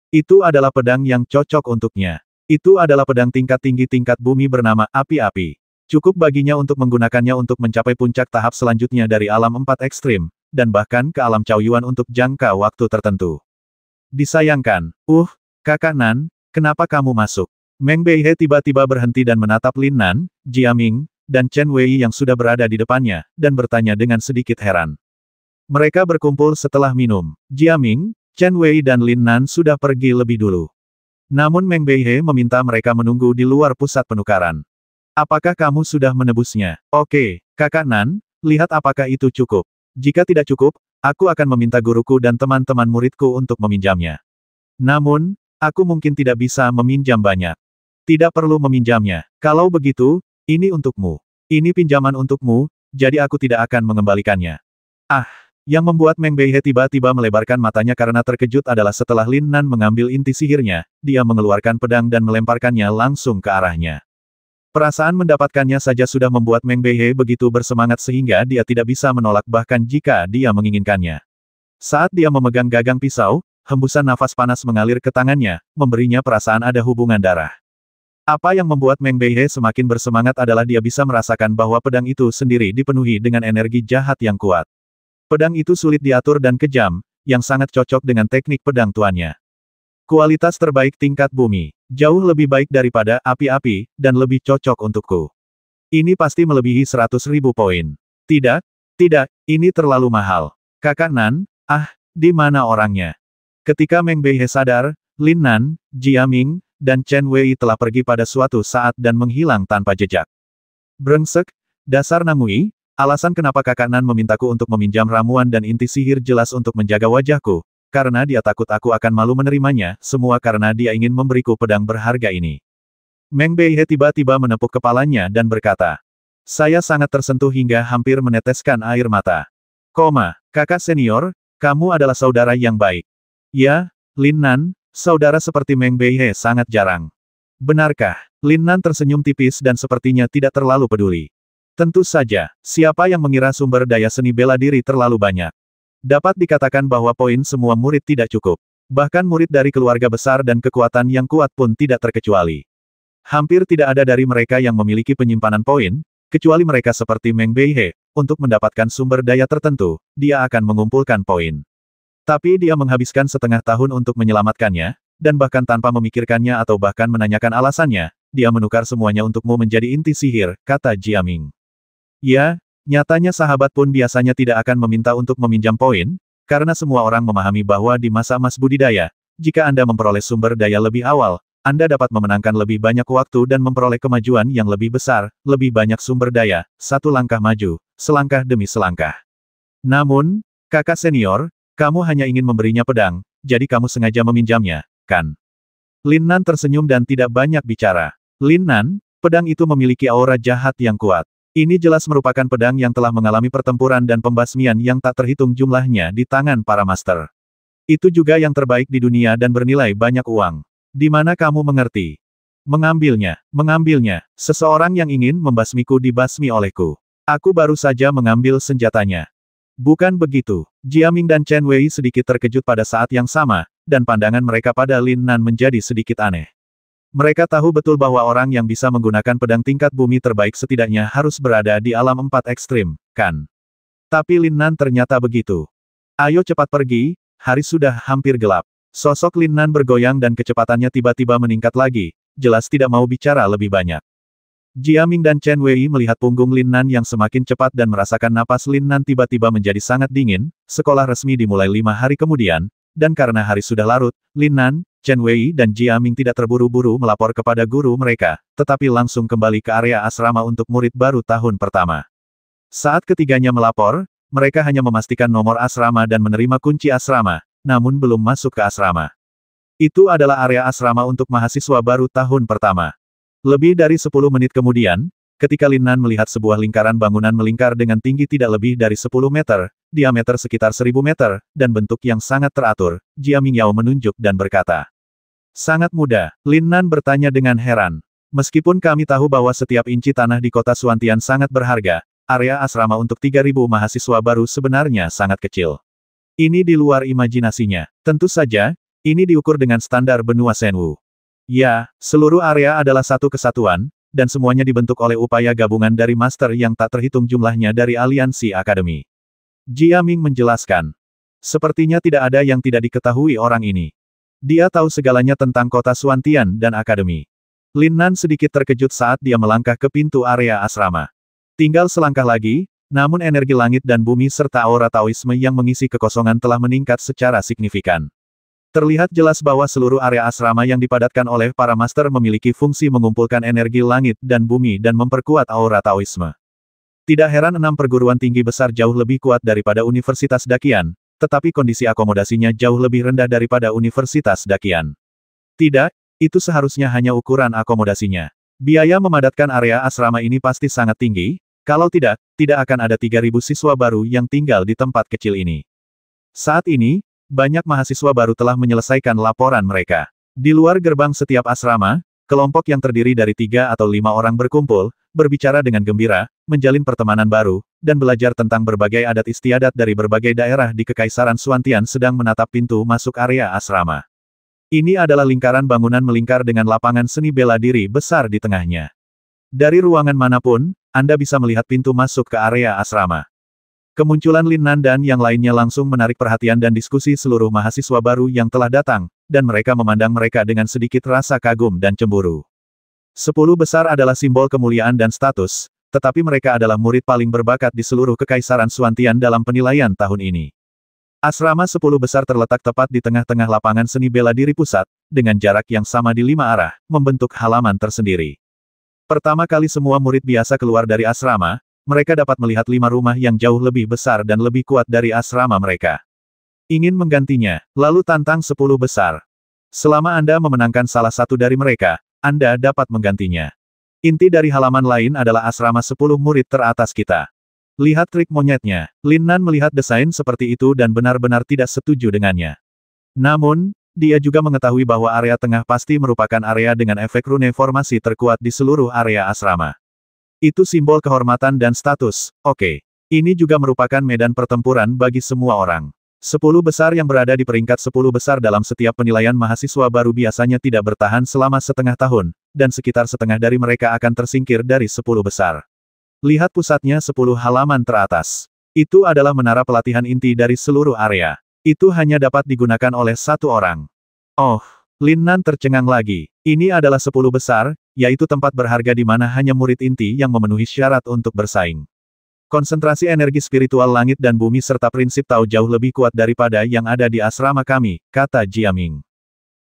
Itu adalah pedang yang cocok untuknya. Itu adalah pedang tingkat tinggi tingkat bumi bernama api-api. Cukup baginya untuk menggunakannya untuk mencapai puncak tahap selanjutnya dari alam 4 ekstrim, dan bahkan ke alam Caoyuan untuk jangka waktu tertentu. Disayangkan, Kakak Nan, kenapa kamu masuk? Meng Beihe tiba-tiba berhenti dan menatap Lin Nan, Jia Ming, dan Chen Wei yang sudah berada di depannya, dan bertanya dengan sedikit heran. Mereka berkumpul setelah minum. Jia Ming, Chen Wei dan Lin Nan sudah pergi lebih dulu. Namun Meng Beihe meminta mereka menunggu di luar pusat penukaran. Apakah kamu sudah menebusnya? Oke, Kakak Nan, lihat apakah itu cukup. Jika tidak cukup, aku akan meminta guruku dan teman-teman muridku untuk meminjamnya. Namun, aku mungkin tidak bisa meminjam banyak. Tidak perlu meminjamnya. Kalau begitu, ini untukmu. Ini pinjaman untukmu, jadi aku tidak akan mengembalikannya. Yang membuat Meng Beihe tiba-tiba melebarkan matanya karena terkejut adalah setelah Lin Nan mengambil inti sihirnya, dia mengeluarkan pedang dan melemparkannya langsung ke arahnya. Perasaan mendapatkannya saja sudah membuat Meng Beihe begitu bersemangat sehingga dia tidak bisa menolak bahkan jika dia menginginkannya. Saat dia memegang gagang pisau, hembusan nafas panas mengalir ke tangannya, memberinya perasaan ada hubungan darah. Apa yang membuat Meng Beihe semakin bersemangat adalah dia bisa merasakan bahwa pedang itu sendiri dipenuhi dengan energi jahat yang kuat. Pedang itu sulit diatur dan kejam, yang sangat cocok dengan teknik pedang tuannya. Kualitas terbaik tingkat bumi. Jauh lebih baik daripada api-api, dan lebih cocok untukku. Ini pasti melebihi 100.000 poin. Tidak, ini terlalu mahal. Kakak Nan, di mana orangnya? Ketika Meng Beihe sadar, Lin Nan, Jia Ming, dan Chen Wei telah pergi pada suatu saat dan menghilang tanpa jejak. Brengsek, dasar Nangui, alasan kenapa kakak Nan memintaku untuk meminjam ramuan dan inti sihir jelas untuk menjaga wajahku, karena dia takut aku akan malu menerimanya, semua karena dia ingin memberiku pedang berharga ini. Meng Beihe tiba-tiba menepuk kepalanya dan berkata, saya sangat tersentuh hingga hampir meneteskan air mata. Kakak senior, kamu adalah saudara yang baik. Ya, Lin Nan, saudara seperti Meng Beihe sangat jarang. Benarkah? Lin Nan tersenyum tipis dan sepertinya tidak terlalu peduli. Tentu saja, siapa yang mengira sumber daya seni bela diri terlalu banyak? Dapat dikatakan bahwa poin semua murid tidak cukup. Bahkan murid dari keluarga besar dan kekuatan yang kuat pun tidak terkecuali. Hampir tidak ada dari mereka yang memiliki penyimpanan poin, kecuali mereka seperti Meng Beihe. Untuk mendapatkan sumber daya tertentu, dia akan mengumpulkan poin. Tapi dia menghabiskan setengah tahun untuk menyelamatkannya, dan bahkan tanpa memikirkannya atau bahkan menanyakan alasannya, dia menukar semuanya untukmu menjadi inti sihir, kata Jia Ming. Ya, nyatanya sahabat pun biasanya tidak akan meminta untuk meminjam poin, karena semua orang memahami bahwa di masa emas budidaya, jika Anda memperoleh sumber daya lebih awal, Anda dapat memenangkan lebih banyak waktu dan memperoleh kemajuan yang lebih besar, lebih banyak sumber daya, satu langkah maju, selangkah demi selangkah. Namun, kakak senior, kamu hanya ingin memberinya pedang, jadi kamu sengaja meminjamnya, kan? Lin Nan tersenyum dan tidak banyak bicara. Lin Nan, pedang itu memiliki aura jahat yang kuat. Ini jelas merupakan pedang yang telah mengalami pertempuran dan pembasmian yang tak terhitung jumlahnya di tangan para master. Itu juga yang terbaik di dunia dan bernilai banyak uang. Di mana kamu mengerti? Mengambilnya. Seseorang yang ingin membasmiku dibasmi olehku. Aku baru saja mengambil senjatanya. Bukan begitu. Jia Ming dan Chen Wei sedikit terkejut pada saat yang sama, dan pandangan mereka pada Lin Nan menjadi sedikit aneh. Mereka tahu betul bahwa orang yang bisa menggunakan pedang tingkat bumi terbaik setidaknya harus berada di alam 4 ekstrim, kan? Tapi Lin Nan ternyata begitu. Ayo cepat pergi, hari sudah hampir gelap. Sosok Lin Nan bergoyang dan kecepatannya tiba-tiba meningkat lagi, jelas tidak mau bicara lebih banyak. Jia Ming dan Chen Wei melihat punggung Lin Nan yang semakin cepat dan merasakan napas Lin Nan tiba-tiba menjadi sangat dingin. Sekolah resmi dimulai 5 hari kemudian, dan karena hari sudah larut, Lin Nan, Chen Wei dan Jia Ming tidak terburu-buru melapor kepada guru mereka, tetapi langsung kembali ke area asrama untuk murid baru tahun pertama. Saat ketiganya melapor, mereka hanya memastikan nomor asrama dan menerima kunci asrama, namun belum masuk ke asrama. Itu adalah area asrama untuk mahasiswa baru tahun pertama. Lebih dari 10 menit kemudian, ketika Lin Nan melihat sebuah lingkaran bangunan melingkar dengan tinggi tidak lebih dari 10 meter, diameter sekitar 1000 meter, dan bentuk yang sangat teratur, Jia Ming Yao menunjuk dan berkata. Sangat mudah, Lin Nan bertanya dengan heran. Meskipun kami tahu bahwa setiap inci tanah di kota Suantian sangat berharga, area asrama untuk 3000 mahasiswa baru sebenarnya sangat kecil. Ini di luar imajinasinya. Tentu saja, ini diukur dengan standar benua Shenwu. Ya, seluruh area adalah satu kesatuan, dan semuanya dibentuk oleh upaya gabungan dari master yang tak terhitung jumlahnya dari aliansi akademi. Jia Ming menjelaskan. Sepertinya tidak ada yang tidak diketahui orang ini. Dia tahu segalanya tentang kota Suantian dan akademi. Lin Nan sedikit terkejut saat dia melangkah ke pintu area asrama. Tinggal selangkah lagi, namun energi langit dan bumi serta aura Taoisme yang mengisi kekosongan telah meningkat secara signifikan. Terlihat jelas bahwa seluruh area asrama yang dipadatkan oleh para master memiliki fungsi mengumpulkan energi langit dan bumi dan memperkuat aura Taoisme. Tidak heran 6 perguruan tinggi besar jauh lebih kuat daripada Universitas Dakian, tetapi kondisi akomodasinya jauh lebih rendah daripada Universitas Dakian. Tidak, itu seharusnya hanya ukuran akomodasinya. Biaya memadatkan area asrama ini pasti sangat tinggi, kalau tidak, tidak akan ada 3000 siswa baru yang tinggal di tempat kecil ini. Saat ini, banyak mahasiswa baru telah menyelesaikan laporan mereka. Di luar gerbang setiap asrama, kelompok yang terdiri dari 3 atau 5 orang berkumpul, berbicara dengan gembira, menjalin pertemanan baru, dan belajar tentang berbagai adat istiadat dari berbagai daerah di Kekaisaran Suantian sedang menatap pintu masuk area asrama. Ini adalah lingkaran bangunan melingkar dengan lapangan seni bela diri besar di tengahnya. Dari ruangan manapun, Anda bisa melihat pintu masuk ke area asrama. Kemunculan Lin Nan dan yang lainnya langsung menarik perhatian dan diskusi seluruh mahasiswa baru yang telah datang, dan mereka memandang mereka dengan sedikit rasa kagum dan cemburu. 10 besar adalah simbol kemuliaan dan status, tetapi mereka adalah murid paling berbakat di seluruh Kekaisaran Suantian dalam penilaian tahun ini. Asrama 10 besar terletak tepat di tengah-tengah lapangan seni bela diri pusat, dengan jarak yang sama di 5 arah, membentuk halaman tersendiri. Pertama kali semua murid biasa keluar dari asrama, mereka dapat melihat 5 rumah yang jauh lebih besar dan lebih kuat dari asrama mereka. Ingin menggantinya, lalu tantang 10 besar. Selama Anda memenangkan salah satu dari mereka, Anda dapat menggantinya. Inti dari halaman lain adalah asrama 10 murid teratas kita. Lihat trik monyetnya. Lin Nan melihat desain seperti itu dan benar-benar tidak setuju dengannya. Namun, dia juga mengetahui bahwa area tengah pasti merupakan area dengan efek rune formasi terkuat di seluruh area asrama. Itu simbol kehormatan dan status. Oke. Ini juga merupakan medan pertempuran bagi semua orang. 10 besar yang berada di peringkat 10 besar dalam setiap penilaian mahasiswa baru biasanya tidak bertahan selama setengah tahun, dan sekitar setengah dari mereka akan tersingkir dari 10 besar. Lihat pusatnya 10 halaman teratas. Itu adalah menara pelatihan inti dari seluruh area. Itu hanya dapat digunakan oleh satu orang. Oh, Lin Nan tercengang lagi. Ini adalah 10 besar, yaitu tempat berharga di mana hanya murid inti yang memenuhi syarat untuk bersaing. Konsentrasi energi spiritual langit dan bumi serta prinsip Tao jauh lebih kuat daripada yang ada di asrama kami, kata Jiaming.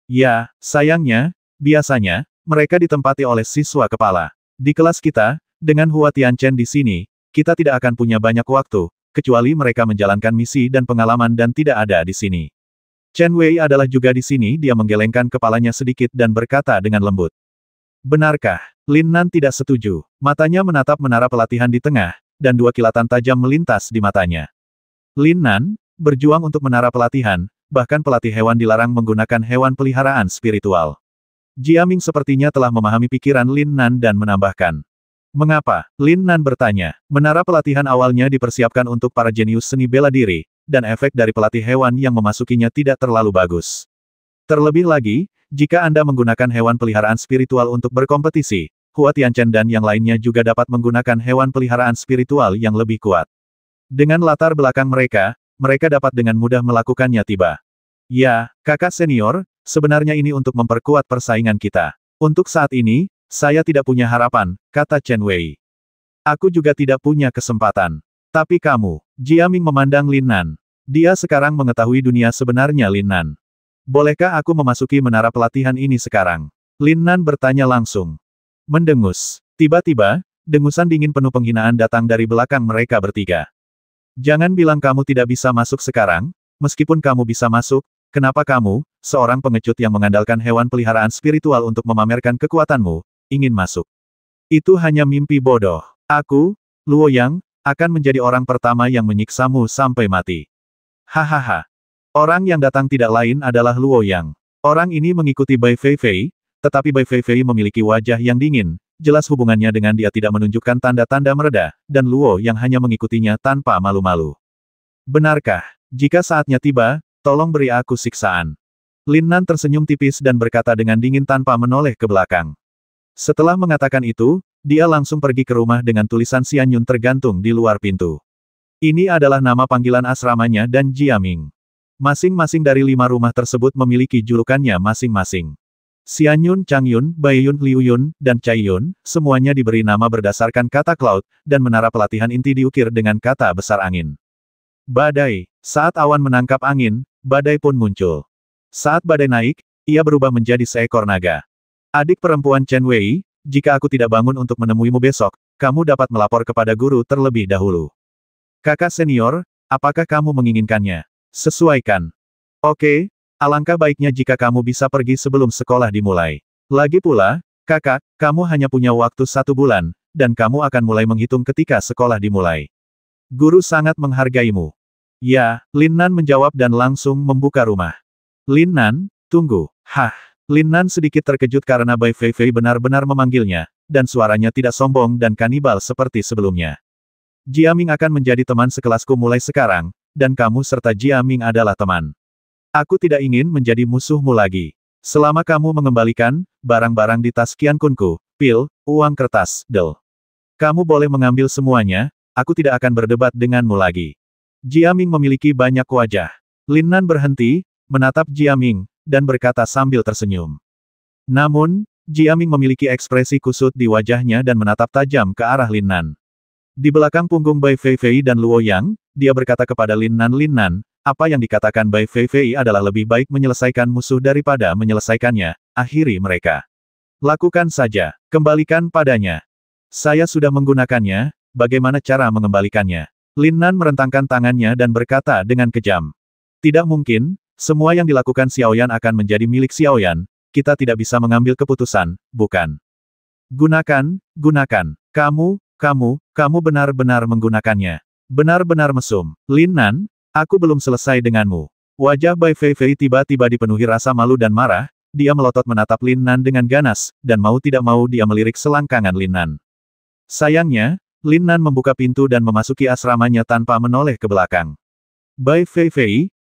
Ya, sayangnya, biasanya, mereka ditempati oleh siswa kepala. Di kelas kita, dengan Hua Tianchen di sini, kita tidak akan punya banyak waktu, kecuali mereka menjalankan misi dan pengalaman dan tidak ada di sini. Chen Wei adalah juga di sini. Dia menggelengkan kepalanya sedikit dan berkata dengan lembut. Benarkah? Lin Nan tidak setuju. Matanya menatap menara pelatihan di tengah, dan 2 kilatan tajam melintas di matanya. Lin Nan, berjuang untuk menara pelatihan, bahkan pelatih hewan dilarang menggunakan hewan peliharaan spiritual. Jiaming sepertinya telah memahami pikiran Lin Nan dan menambahkan. Mengapa? Lin Nan bertanya. Menara pelatihan awalnya dipersiapkan untuk para jenius seni bela diri, dan efek dari pelatih hewan yang memasukinya tidak terlalu bagus. Terlebih lagi, jika Anda menggunakan hewan peliharaan spiritual untuk berkompetisi, Hua Tianchen dan yang lainnya juga dapat menggunakan hewan peliharaan spiritual yang lebih kuat. Dengan latar belakang mereka, mereka dapat dengan mudah melakukannya tiba. Ya, kakak senior, sebenarnya ini untuk memperkuat persaingan kita. Untuk saat ini, saya tidak punya harapan, kata Chen Wei. Aku juga tidak punya kesempatan. Tapi kamu, Jiaming memandang Lin Nan. Dia sekarang mengetahui dunia sebenarnya Lin Nan. Bolehkah aku memasuki menara pelatihan ini sekarang? Lin Nan bertanya langsung. Mendengus. Tiba-tiba, dengusan dingin penuh penghinaan datang dari belakang mereka bertiga. Jangan bilang kamu tidak bisa masuk sekarang, meskipun kamu bisa masuk, kenapa kamu, seorang pengecut yang mengandalkan hewan peliharaan spiritual untuk memamerkan kekuatanmu, ingin masuk? Itu hanya mimpi bodoh. Aku, Luo Yang, akan menjadi orang pertama yang menyiksamu sampai mati. Hahaha. Orang yang datang tidak lain adalah Luo Yang. Orang ini mengikuti Bai Feifei, tetapi Bai Feifei memiliki wajah yang dingin, jelas hubungannya dengan dia tidak menunjukkan tanda-tanda mereda, dan Luo Yang hanya mengikutinya tanpa malu-malu. Benarkah? Jika saatnya tiba, tolong beri aku siksaan. Lin Nan tersenyum tipis dan berkata dengan dingin tanpa menoleh ke belakang. Setelah mengatakan itu, dia langsung pergi ke rumah dengan tulisan Xianyun tergantung di luar pintu. Ini adalah nama panggilan asramanya dan Jiaming. Masing-masing dari 5 rumah tersebut memiliki julukannya masing-masing. Xianyun, Changyun, Baiyun, Liuyun, dan Chaiyun, semuanya diberi nama berdasarkan kata cloud, dan menara pelatihan inti diukir dengan kata besar angin. Badai. Saat awan menangkap angin, badai pun muncul. Saat badai naik, ia berubah menjadi seekor naga. Adik perempuan Chen Wei, jika aku tidak bangun untuk menemuimu besok, kamu dapat melapor kepada guru terlebih dahulu. Kakak senior, apakah kamu menginginkannya? Sesuaikan. Oke, alangkah baiknya jika kamu bisa pergi sebelum sekolah dimulai. Lagi pula, kakak, kamu hanya punya waktu 1 bulan, dan kamu akan mulai menghitung ketika sekolah dimulai. Guru sangat menghargaimu. Ya, Lin Nan menjawab dan langsung membuka rumah. Lin Nan, tunggu. Hah. Lin Nan sedikit terkejut karena Bai Feifei benar-benar memanggilnya, dan suaranya tidak sombong dan kanibal seperti sebelumnya. Jiaming akan menjadi teman sekelasku mulai sekarang, dan kamu serta Jiaming adalah teman. Aku tidak ingin menjadi musuhmu lagi. Selama kamu mengembalikan barang-barang di tas Qiankunku, pil, uang kertas, del. Kamu boleh mengambil semuanya, aku tidak akan berdebat denganmu lagi. Jiaming memiliki banyak wajah. Lin Nan berhenti, menatap Jiaming, dan berkata sambil tersenyum. Namun, Jiaming memiliki ekspresi kusut di wajahnya dan menatap tajam ke arah Lin Nan. Di belakang punggung Bai Feifei dan Luo Yang, dia berkata kepada Lin Nan, Apa yang dikatakan Bai Feifei adalah lebih baik menyelesaikan musuh daripada menyelesaikannya, akhiri mereka. Lakukan saja, kembalikan padanya. Saya sudah menggunakannya, bagaimana cara mengembalikannya? Lin Nan merentangkan tangannya dan berkata dengan kejam. Tidak mungkin, semua yang dilakukan Xiaoyan akan menjadi milik Xiaoyan, kita tidak bisa mengambil keputusan, bukan? Gunakan. Kamu benar-benar menggunakannya. Benar-benar mesum. Lin Nan, aku belum selesai denganmu. Wajah Bai Feifei tiba-tiba dipenuhi rasa malu dan marah, dia melotot menatap Lin Nan dengan ganas, dan mau tidak mau dia melirik selangkangan Lin Nan. Sayangnya, Lin Nan membuka pintu dan memasuki asramanya tanpa menoleh ke belakang. Bai Feifei,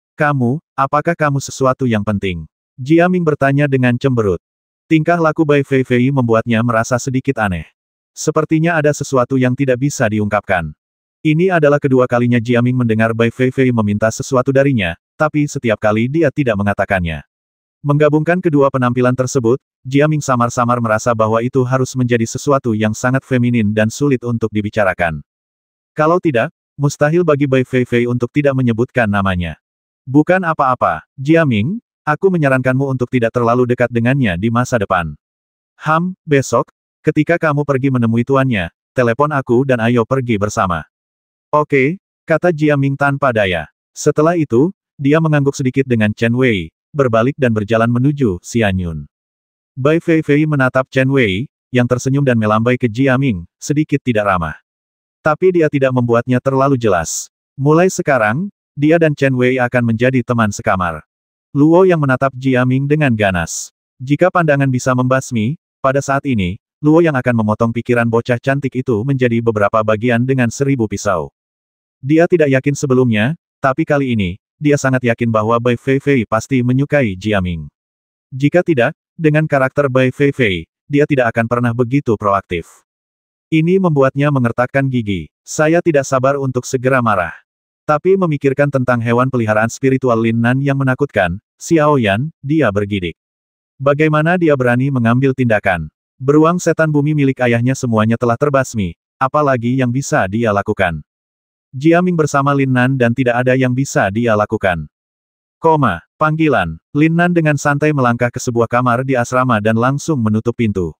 apakah kamu sesuatu yang penting? Jia Ming bertanya dengan cemberut. Tingkah laku Bai Feifei membuatnya merasa sedikit aneh. Sepertinya ada sesuatu yang tidak bisa diungkapkan. Ini adalah kedua kalinya Jia Ming mendengar Bai Feifei meminta sesuatu darinya, tapi setiap kali dia tidak mengatakannya. Menggabungkan kedua penampilan tersebut, Jia Ming samar-samar merasa bahwa itu harus menjadi sesuatu yang sangat feminin dan sulit untuk dibicarakan. Kalau tidak, mustahil bagi Bai Feifei untuk tidak menyebutkan namanya. Bukan apa-apa, Jia Ming, aku menyarankanmu untuk tidak terlalu dekat dengannya di masa depan. Besok, ketika kamu pergi menemui tuannya, telepon aku dan ayo pergi bersama. Oke, kata Jia Ming tanpa daya. Setelah itu, dia mengangguk sedikit dengan Chen Wei, berbalik dan berjalan menuju Xianyun. Bai Feifei menatap Chen Wei, yang tersenyum dan melambai ke Jia Ming, sedikit tidak ramah. Tapi dia tidak membuatnya terlalu jelas. Mulai sekarang, dia dan Chen Wei akan menjadi teman sekamar. Luo yang menatap Jia Ming dengan ganas. Jika pandangan bisa membasmi, pada saat ini, Luo yang akan memotong pikiran bocah cantik itu menjadi beberapa bagian dengan 1000 pisau. Dia tidak yakin sebelumnya, tapi kali ini, dia sangat yakin bahwa Bai Feifei pasti menyukai Jia Ming. Jika tidak, dengan karakter Bai Feifei, dia tidak akan pernah begitu proaktif. Ini membuatnya mengertakkan gigi. Saya tidak sabar untuk segera marah. Tapi memikirkan tentang hewan peliharaan spiritual Lin Nan yang menakutkan, Xiaoyan, dia bergidik. Bagaimana dia berani mengambil tindakan? Beruang setan bumi milik ayahnya semuanya telah terbasmi, apalagi yang bisa dia lakukan? Jia Ming bersama Lin Nan dan tidak ada yang bisa dia lakukan. Panggilan. Lin Nan dengan santai melangkah ke sebuah kamar di asrama dan langsung menutup pintu.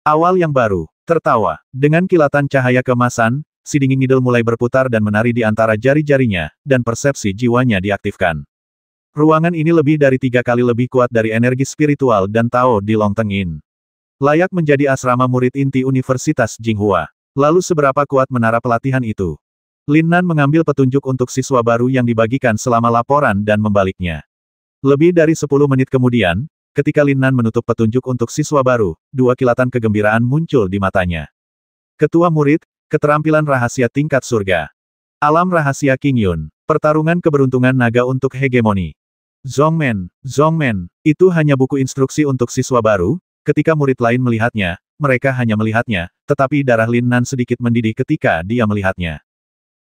Awal yang baru. Tertawa. Dengan kilatan cahaya keemasan, si dingin ngidel mulai berputar dan menari di antara jari-jarinya, dan persepsi jiwanya diaktifkan. Ruangan ini lebih dari 3 kali lebih kuat dari energi spiritual dan Tao di Longteng Inn. Layak menjadi asrama murid inti Universitas Jinghua. Lalu seberapa kuat menara pelatihan itu? Lin Nan mengambil petunjuk untuk siswa baru yang dibagikan selama laporan dan membaliknya. Lebih dari 10 menit kemudian, ketika Lin Nan menutup petunjuk untuk siswa baru, 2 kilatan kegembiraan muncul di matanya. Ketua murid, keterampilan rahasia tingkat surga. Alam rahasia King Yun. Pertarungan keberuntungan naga untuk hegemoni. Zongmen, itu hanya buku instruksi untuk siswa baru. Ketika murid lain melihatnya, mereka hanya melihatnya, tetapi darah Lin Nan sedikit mendidih ketika dia melihatnya.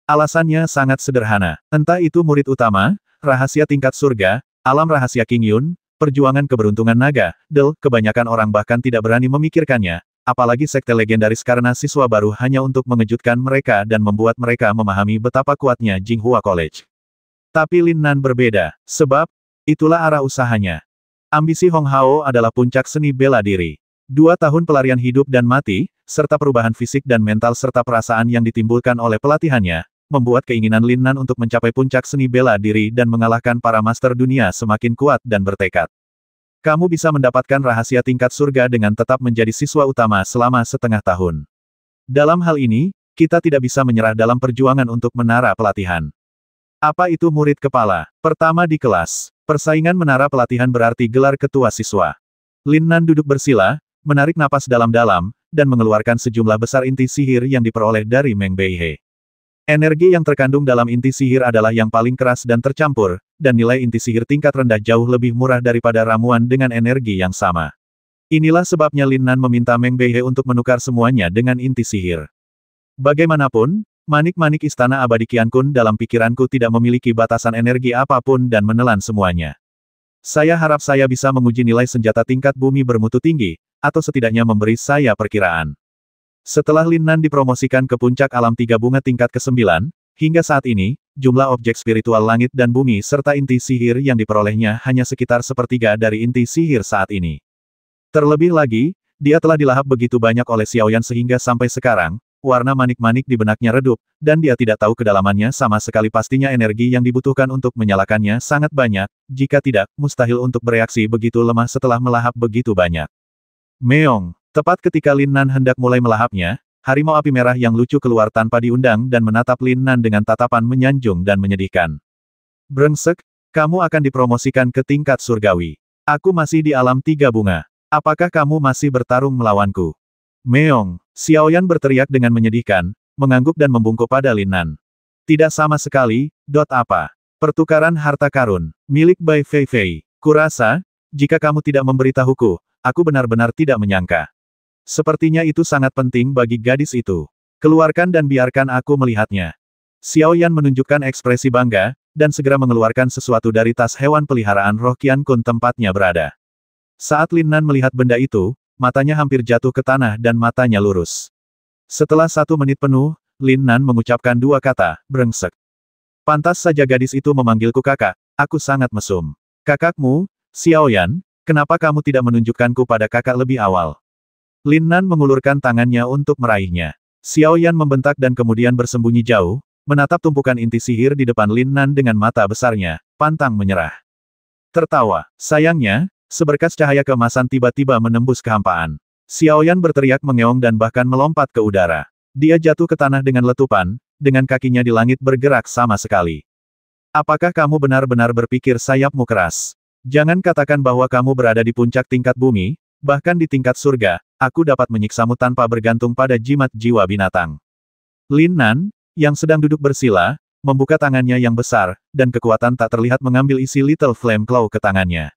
Alasannya sangat sederhana. Entah itu murid utama, rahasia tingkat surga, alam rahasia King Yun, perjuangan keberuntungan naga, kebanyakan orang bahkan tidak berani memikirkannya, apalagi sekte legendaris karena siswa baru hanya untuk mengejutkan mereka dan membuat mereka memahami betapa kuatnya Jinghua College. Tapi Lin Nan berbeda, sebab, itulah arah usahanya. Ambisi Hong Hao adalah puncak seni bela diri. 2 tahun pelarian hidup dan mati, serta perubahan fisik dan mental serta perasaan yang ditimbulkan oleh pelatihannya, membuat keinginan Lin Nan untuk mencapai puncak seni bela diri dan mengalahkan para master dunia semakin kuat dan bertekad. Kamu bisa mendapatkan rahasia tingkat surga dengan tetap menjadi siswa utama selama setengah tahun. Dalam hal ini, kita tidak bisa menyerah dalam perjuangan untuk menara pelatihan. Apa itu murid kepala? Pertama di kelas. Persaingan menara pelatihan berarti gelar ketua siswa. Lin Nan duduk bersila, menarik napas dalam-dalam, dan mengeluarkan sejumlah besar inti sihir yang diperoleh dari Meng Beihe. Energi yang terkandung dalam inti sihir adalah yang paling keras dan tercampur, dan nilai inti sihir tingkat rendah jauh lebih murah daripada ramuan dengan energi yang sama. Inilah sebabnya Lin Nan meminta Meng Beihe untuk menukar semuanya dengan inti sihir. Bagaimanapun, manik-manik istana abadi Qiankun dalam pikiranku tidak memiliki batasan energi apapun dan menelan semuanya. Saya harap saya bisa menguji nilai senjata tingkat bumi bermutu tinggi, atau setidaknya memberi saya perkiraan. Setelah Lin Nan dipromosikan ke puncak alam 3 bunga tingkat ke-9, Hingga saat ini, jumlah objek spiritual langit dan bumi serta inti sihir yang diperolehnya hanya sekitar sepertiga dari inti sihir saat ini. Terlebih lagi, dia telah dilahap begitu banyak oleh Xiaoyan sehingga sampai sekarang, warna manik-manik di benaknya redup, dan dia tidak tahu kedalamannya sama sekali. Pastinya energi yang dibutuhkan untuk menyalakannya sangat banyak, jika tidak, mustahil untuk bereaksi begitu lemah setelah melahap begitu banyak. Meong, tepat ketika Lin Nan hendak mulai melahapnya, harimau api merah yang lucu keluar tanpa diundang dan menatap Lin Nan dengan tatapan menyanjung dan menyedihkan. Brengsek, kamu akan dipromosikan ke tingkat surgawi. Aku masih di alam tiga bunga. Apakah kamu masih bertarung melawanku? Meong, Xiaoyan berteriak dengan menyedihkan, mengangguk dan membungkuk pada Lin Nan. Tidak sama sekali, apa? Pertukaran harta karun, milik Bai Fei Fei. Kurasa, jika kamu tidak memberitahuku, aku benar-benar tidak menyangka. Sepertinya itu sangat penting bagi gadis itu. Keluarkan dan biarkan aku melihatnya. Xiaoyan menunjukkan ekspresi bangga, dan segera mengeluarkan sesuatu dari tas hewan peliharaan roh Qian Kun tempatnya berada. Saat Lin Nan melihat benda itu, matanya hampir jatuh ke tanah dan matanya lurus. Setelah 1 menit penuh, Lin Nan mengucapkan 2 kata, brengsek. Pantas saja gadis itu memanggilku kakak, aku sangat mesum. Kakakmu, Xiaoyan, kenapa kamu tidak menunjukkanku pada kakak lebih awal? Lin Nan mengulurkan tangannya untuk meraihnya. Xiaoyan membentak dan kemudian bersembunyi jauh, menatap tumpukan inti sihir di depan Lin Nan dengan mata besarnya, pantang menyerah. Tertawa, sayangnya, seberkas cahaya keemasan tiba-tiba menembus kehampaan. Xiaoyan berteriak mengeong dan bahkan melompat ke udara. Dia jatuh ke tanah dengan letupan, dengan kakinya di langit bergerak sama sekali. Apakah kamu benar-benar berpikir sayapmu keras? Jangan katakan bahwa kamu berada di puncak tingkat bumi, bahkan di tingkat surga, aku dapat menyiksamu tanpa bergantung pada jimat jiwa binatang. Lin Nan, yang sedang duduk bersila, membuka tangannya yang besar, dan kekuatan tak terlihat mengambil isi Little Flame Claw ke tangannya.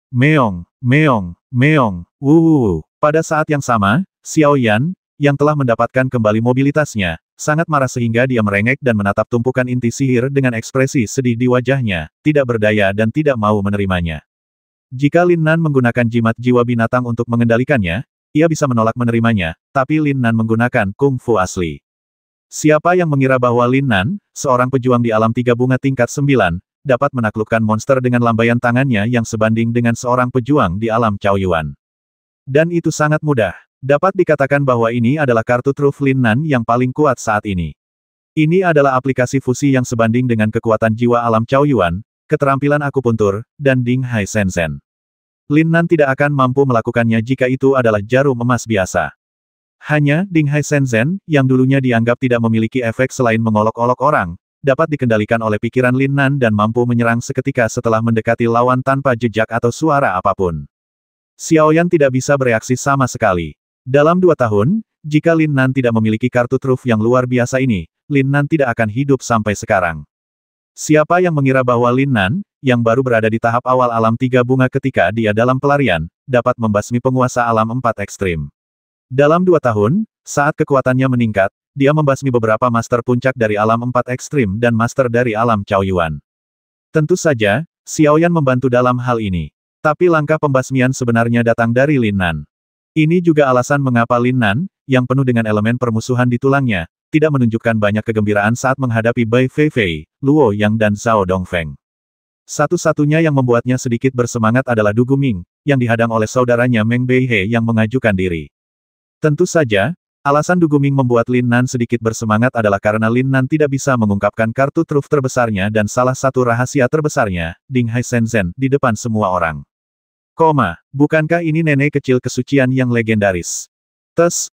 Meong, meong, meong, wuh. Pada saat yang sama, Xiaoyan, yang telah mendapatkan kembali mobilitasnya, sangat marah sehingga dia merengek dan menatap tumpukan inti sihir dengan ekspresi sedih di wajahnya, tidak berdaya dan tidak mau menerimanya. Jika Lin Nan menggunakan jimat jiwa binatang untuk mengendalikannya, ia bisa menolak menerimanya, tapi Lin Nan menggunakan Kung Fu asli. Siapa yang mengira bahwa Lin Nan, seorang pejuang di alam tiga bunga tingkat 9, dapat menaklukkan monster dengan lambaian tangannya yang sebanding dengan seorang pejuang di alam Chaoyuan. Dan itu sangat mudah. Dapat dikatakan bahwa ini adalah kartu truf Lin Nan yang paling kuat saat ini. Ini adalah aplikasi fusi yang sebanding dengan kekuatan jiwa alam Chaoyuan, keterampilan akupuntur, dan Ding Hai Shenzhen. Lin Nan tidak akan mampu melakukannya jika itu adalah jarum emas biasa. Hanya, Ding Hai Shenzhen, yang dulunya dianggap tidak memiliki efek selain mengolok-olok orang, dapat dikendalikan oleh pikiran Lin Nan dan mampu menyerang seketika setelah mendekati lawan tanpa jejak atau suara apapun. Xiaoyan tidak bisa bereaksi sama sekali. Dalam 2 tahun, jika Lin Nan tidak memiliki kartu truf yang luar biasa ini, Lin Nan tidak akan hidup sampai sekarang. Siapa yang mengira bahwa Lin Nan, yang baru berada di tahap awal alam tiga bunga ketika dia dalam pelarian, dapat membasmi penguasa alam 4 ekstrim. Dalam 2 tahun, saat kekuatannya meningkat, dia membasmi beberapa master puncak dari alam 4 ekstrim dan master dari alam Chaoyuan. Tentu saja, Xiaoyan membantu dalam hal ini. Tapi langkah pembasmian sebenarnya datang dari Lin Nan. Ini juga alasan mengapa Lin Nan, yang penuh dengan elemen permusuhan di tulangnya, tidak menunjukkan banyak kegembiraan saat menghadapi Bai Fei Fei, Luo Yang dan Zhao Dongfeng. Satu-satunya yang membuatnya sedikit bersemangat adalah Du Guming, yang dihadang oleh saudaranya Meng Beihe yang mengajukan diri. Tentu saja, alasan Du Guming membuat Lin Nan sedikit bersemangat adalah karena Lin Nan tidak bisa mengungkapkan kartu truf terbesarnya dan salah satu rahasia terbesarnya, Ding Hai Shenzhen, di depan semua orang. Bukankah ini nenek kecil kesucian yang legendaris?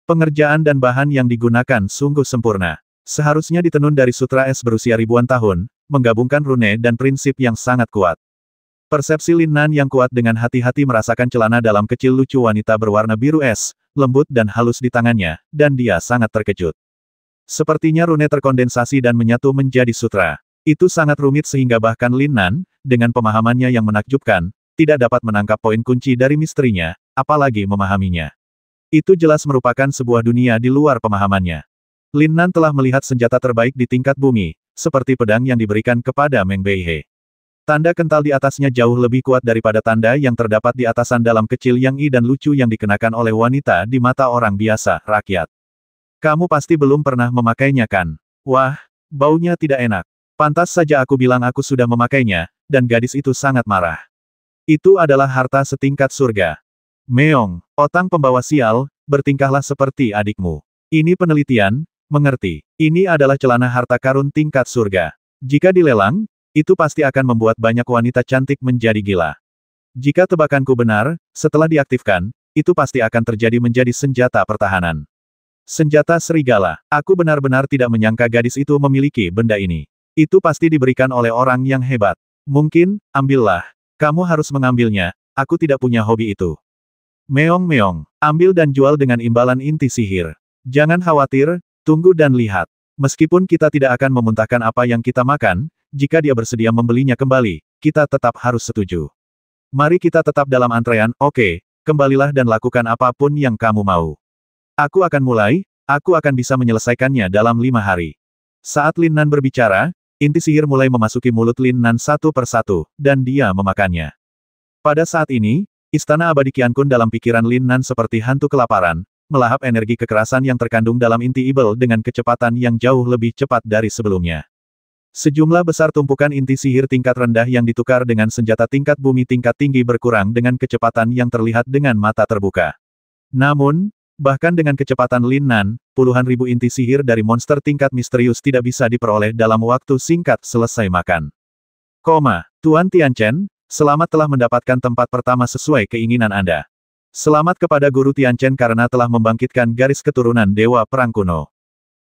Pengerjaan dan bahan yang digunakan sungguh sempurna. Seharusnya ditenun dari sutra es berusia ribuan tahun, menggabungkan rune dan prinsip yang sangat kuat. Persepsi Lin Nan yang kuat dengan hati-hati merasakan celana dalam kecil lucu wanita berwarna biru es, lembut dan halus di tangannya, dan dia sangat terkejut. Sepertinya rune terkondensasi dan menyatu menjadi sutra. Itu sangat rumit sehingga bahkan Lin Nan, dengan pemahamannya yang menakjubkan, tidak dapat menangkap poin kunci dari misterinya, apalagi memahaminya. Itu jelas merupakan sebuah dunia di luar pemahamannya. Lin Nan telah melihat senjata terbaik di tingkat bumi, seperti pedang yang diberikan kepada Meng Beihe. Tanda kental di atasnya jauh lebih kuat daripada tanda yang terdapat di atasan dalam kecil yang dan lucu yang dikenakan oleh wanita di mata orang biasa, rakyat. Kamu pasti belum pernah memakainya kan? Wah, Baunya tidak enak. Pantas saja aku bilang aku sudah memakainya, dan gadis itu sangat marah. Itu adalah harta setingkat surga. Meong, otang pembawa sial, bertingkahlah seperti adikmu. Ini penelitian, mengerti. Ini adalah celana harta karun tingkat surga. Jika dilelang, itu pasti akan membuat banyak wanita cantik menjadi gila. Jika tebakanku benar, setelah diaktifkan, itu pasti akan terjadi menjadi senjata pertahanan. Senjata serigala. Aku benar-benar tidak menyangka gadis itu memiliki benda ini. Itu pasti diberikan oleh orang yang hebat. Mungkin, ambillah. Kamu harus mengambilnya, aku tidak punya hobi itu. Meong-meong, ambil dan jual dengan imbalan inti sihir. Jangan khawatir, tunggu dan lihat. Meskipun kita tidak akan memuntahkan apa yang kita makan, jika dia bersedia membelinya kembali, kita tetap harus setuju. Mari kita tetap dalam antrean, oke, kembalilah dan lakukan apapun yang kamu mau. Aku akan mulai, aku akan bisa menyelesaikannya dalam 5 hari. Saat Lin Nan berbicara, inti sihir mulai memasuki mulut Lin Nan satu persatu, dan dia memakannya. Pada saat ini, Istana Abadi Qiankun dalam pikiran Lin Nan seperti hantu kelaparan, melahap energi kekerasan yang terkandung dalam inti Ibel dengan kecepatan yang jauh lebih cepat dari sebelumnya. Sejumlah besar tumpukan inti sihir tingkat rendah yang ditukar dengan senjata tingkat bumi tingkat tinggi berkurang dengan kecepatan yang terlihat dengan mata terbuka. Namun, bahkan dengan kecepatan Lin Nan, puluhan ribu inti sihir dari monster tingkat misterius tidak bisa diperoleh dalam waktu singkat selesai makan. Tuan Tianchen, selamat telah mendapatkan tempat pertama sesuai keinginan Anda. Selamat kepada Guru Tianchen karena telah membangkitkan garis keturunan Dewa Perang Kuno.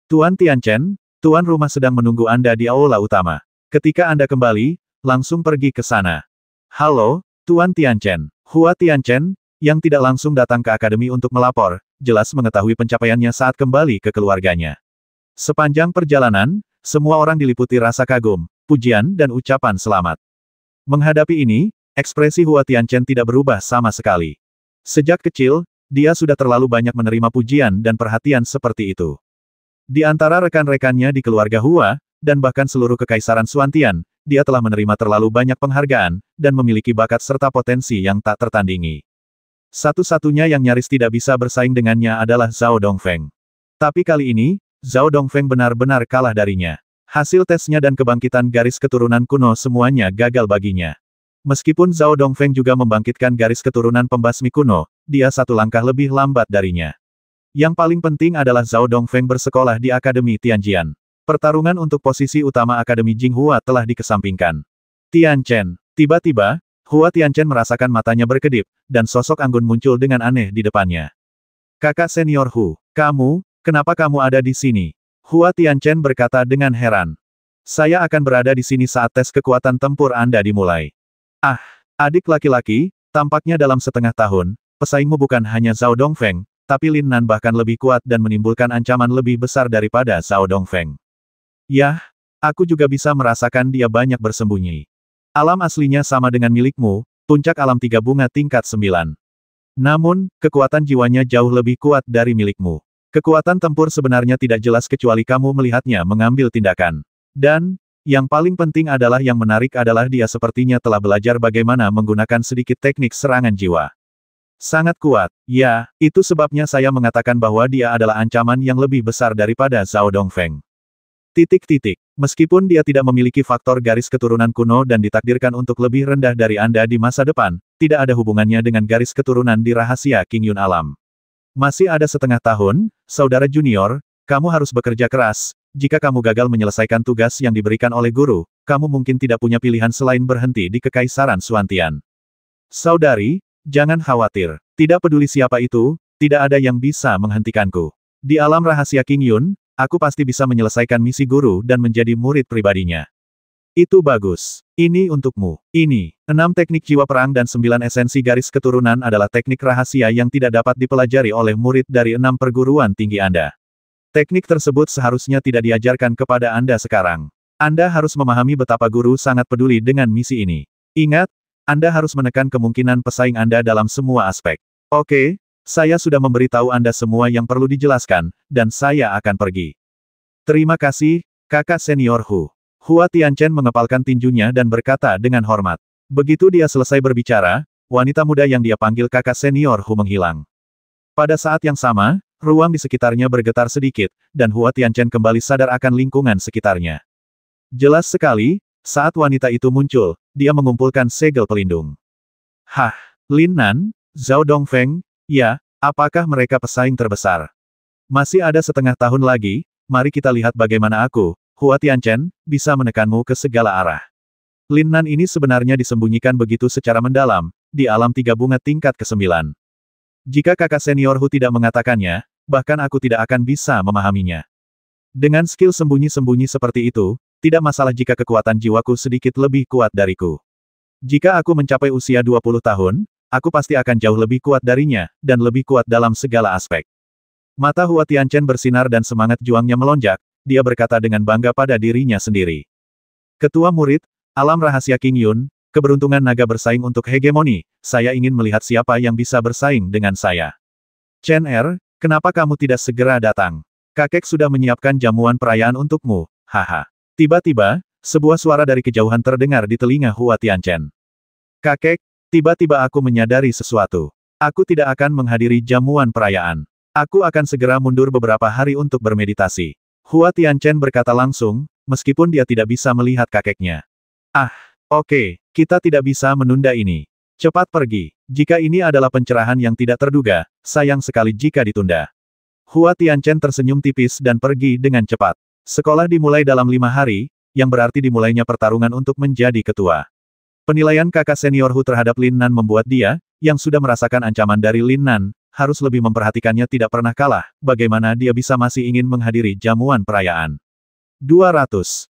Tuan Tianchen, Tuan rumah sedang menunggu Anda di aula utama. Ketika Anda kembali, langsung pergi ke sana. Halo, Tuan Tianchen. Hua Tianchen, yang tidak langsung datang ke akademi untuk melapor, jelas mengetahui pencapaiannya saat kembali ke keluarganya. Sepanjang perjalanan, semua orang diliputi rasa kagum, pujian dan ucapan selamat. Menghadapi ini, ekspresi Hua Tianchen tidak berubah sama sekali. Sejak kecil, dia sudah terlalu banyak menerima pujian dan perhatian seperti itu. Di antara rekan-rekannya di keluarga Hua, dan bahkan seluruh kekaisaran Xuantian, dia telah menerima terlalu banyak penghargaan, dan memiliki bakat serta potensi yang tak tertandingi. Satu-satunya yang nyaris tidak bisa bersaing dengannya adalah Zhao Dongfeng. Tapi kali ini, Zhao Dongfeng benar-benar kalah darinya. Hasil tesnya dan kebangkitan garis keturunan kuno semuanya gagal baginya. Meskipun Zhao Dongfeng juga membangkitkan garis keturunan pembasmi kuno, dia satu langkah lebih lambat darinya. Yang paling penting adalah Zhao Dongfeng bersekolah di Akademi Tianjian. Pertarungan untuk posisi utama Akademi Jinghua telah dikesampingkan. Tianchen. Tiba-tiba, Hua Tianchen merasakan matanya berkedip, dan sosok Anggun muncul dengan aneh di depannya. Kakak senior Hu, kenapa kamu ada di sini? Hua Tianchen berkata dengan heran. Saya akan berada di sini saat tes kekuatan tempur Anda dimulai. Ah, adik laki-laki, tampaknya dalam setengah tahun, pesaingmu bukan hanya Zhao Dongfeng, tapi Lin Nan bahkan lebih kuat dan menimbulkan ancaman lebih besar daripada Zhao Dongfeng. Yah, aku juga bisa merasakan dia banyak bersembunyi. Alam aslinya sama dengan milikmu, puncak alam 3 bunga tingkat 9. Namun, kekuatan jiwanya jauh lebih kuat dari milikmu. Kekuatan tempur sebenarnya tidak jelas kecuali kamu melihatnya mengambil tindakan. Dan, yang paling penting adalah yang menarik adalah dia sepertinya telah belajar bagaimana menggunakan sedikit teknik serangan jiwa. Sangat kuat. Ya, itu sebabnya saya mengatakan bahwa dia adalah ancaman yang lebih besar daripada Zhao Dongfeng. Meskipun dia tidak memiliki faktor garis keturunan kuno dan ditakdirkan untuk lebih rendah dari Anda di masa depan, tidak ada hubungannya dengan garis keturunan di rahasia King Yun Alam. Masih ada setengah tahun, saudara junior, kamu harus bekerja keras. Jika kamu gagal menyelesaikan tugas yang diberikan oleh guru, kamu mungkin tidak punya pilihan selain berhenti di Kekaisaran Xuantian. Saudari, jangan khawatir. Tidak peduli siapa itu, tidak ada yang bisa menghentikanku. Di alam rahasia King Yun, aku pasti bisa menyelesaikan misi guru dan menjadi murid pribadinya. Itu bagus. Ini untukmu. Ini, 6 teknik jiwa perang dan 9 esensi garis keturunan adalah teknik rahasia yang tidak dapat dipelajari oleh murid dari 6 perguruan tinggi Anda. Teknik tersebut seharusnya tidak diajarkan kepada Anda sekarang. Anda harus memahami betapa guru sangat peduli dengan misi ini. Ingat, Anda harus menekan kemungkinan pesaing Anda dalam semua aspek. Oke, saya sudah memberitahu Anda semua yang perlu dijelaskan, dan saya akan pergi. Terima kasih, kakak senior Hu. Hua Tianchen mengepalkan tinjunya dan berkata dengan hormat. Begitu dia selesai berbicara, wanita muda yang dia panggil kakak senior Hu menghilang. Pada saat yang sama, Ruang di sekitarnya bergetar sedikit, dan Hua Tianchen kembali sadar akan lingkungan sekitarnya. Jelas sekali, saat wanita itu muncul, dia mengumpulkan segel pelindung. Hah, Lin Nan, Zhao Dongfeng, ya, apakah mereka pesaing terbesar? Masih ada setengah tahun lagi, mari kita lihat bagaimana aku, Hua Tianchen, bisa menekanmu ke segala arah. Lin Nan ini sebenarnya disembunyikan begitu secara mendalam, di alam tiga bunga tingkat ke-9. Jika kakak senior Hu tidak mengatakannya, bahkan aku tidak akan bisa memahaminya. Dengan skill sembunyi-sembunyi seperti itu, tidak masalah jika kekuatan jiwaku sedikit lebih kuat dariku. Jika aku mencapai usia 20 tahun, aku pasti akan jauh lebih kuat darinya, dan lebih kuat dalam segala aspek. Mata Hua Tianchen bersinar dan semangat juangnya melonjak, dia berkata dengan bangga pada dirinya sendiri. Ketua murid, alam rahasia King Yun, keberuntungan naga bersaing untuk hegemoni, saya ingin melihat siapa yang bisa bersaing dengan saya. Chen Er, kenapa kamu tidak segera datang? Kakek sudah menyiapkan jamuan perayaan untukmu, haha. Tiba-tiba, sebuah suara dari kejauhan terdengar di telinga Hua Tianchen. Kakek, tiba-tiba aku menyadari sesuatu. Aku tidak akan menghadiri jamuan perayaan. Aku akan segera mundur beberapa hari untuk bermeditasi. Hua Tianchen berkata langsung, meskipun dia tidak bisa melihat kakeknya. Ah, oke, kita tidak bisa menunda ini. Cepat pergi. Jika ini adalah pencerahan yang tidak terduga, sayang sekali jika ditunda. Hua Tianchen tersenyum tipis dan pergi dengan cepat. Sekolah dimulai dalam 5 hari, yang berarti dimulainya pertarungan untuk menjadi ketua. Penilaian kakak senior Hu terhadap Lin Nan membuat dia, yang sudah merasakan ancaman dari Lin Nan, harus lebih memperhatikannya tidak pernah kalah, bagaimana dia bisa masih ingin menghadiri jamuan perayaan. 200.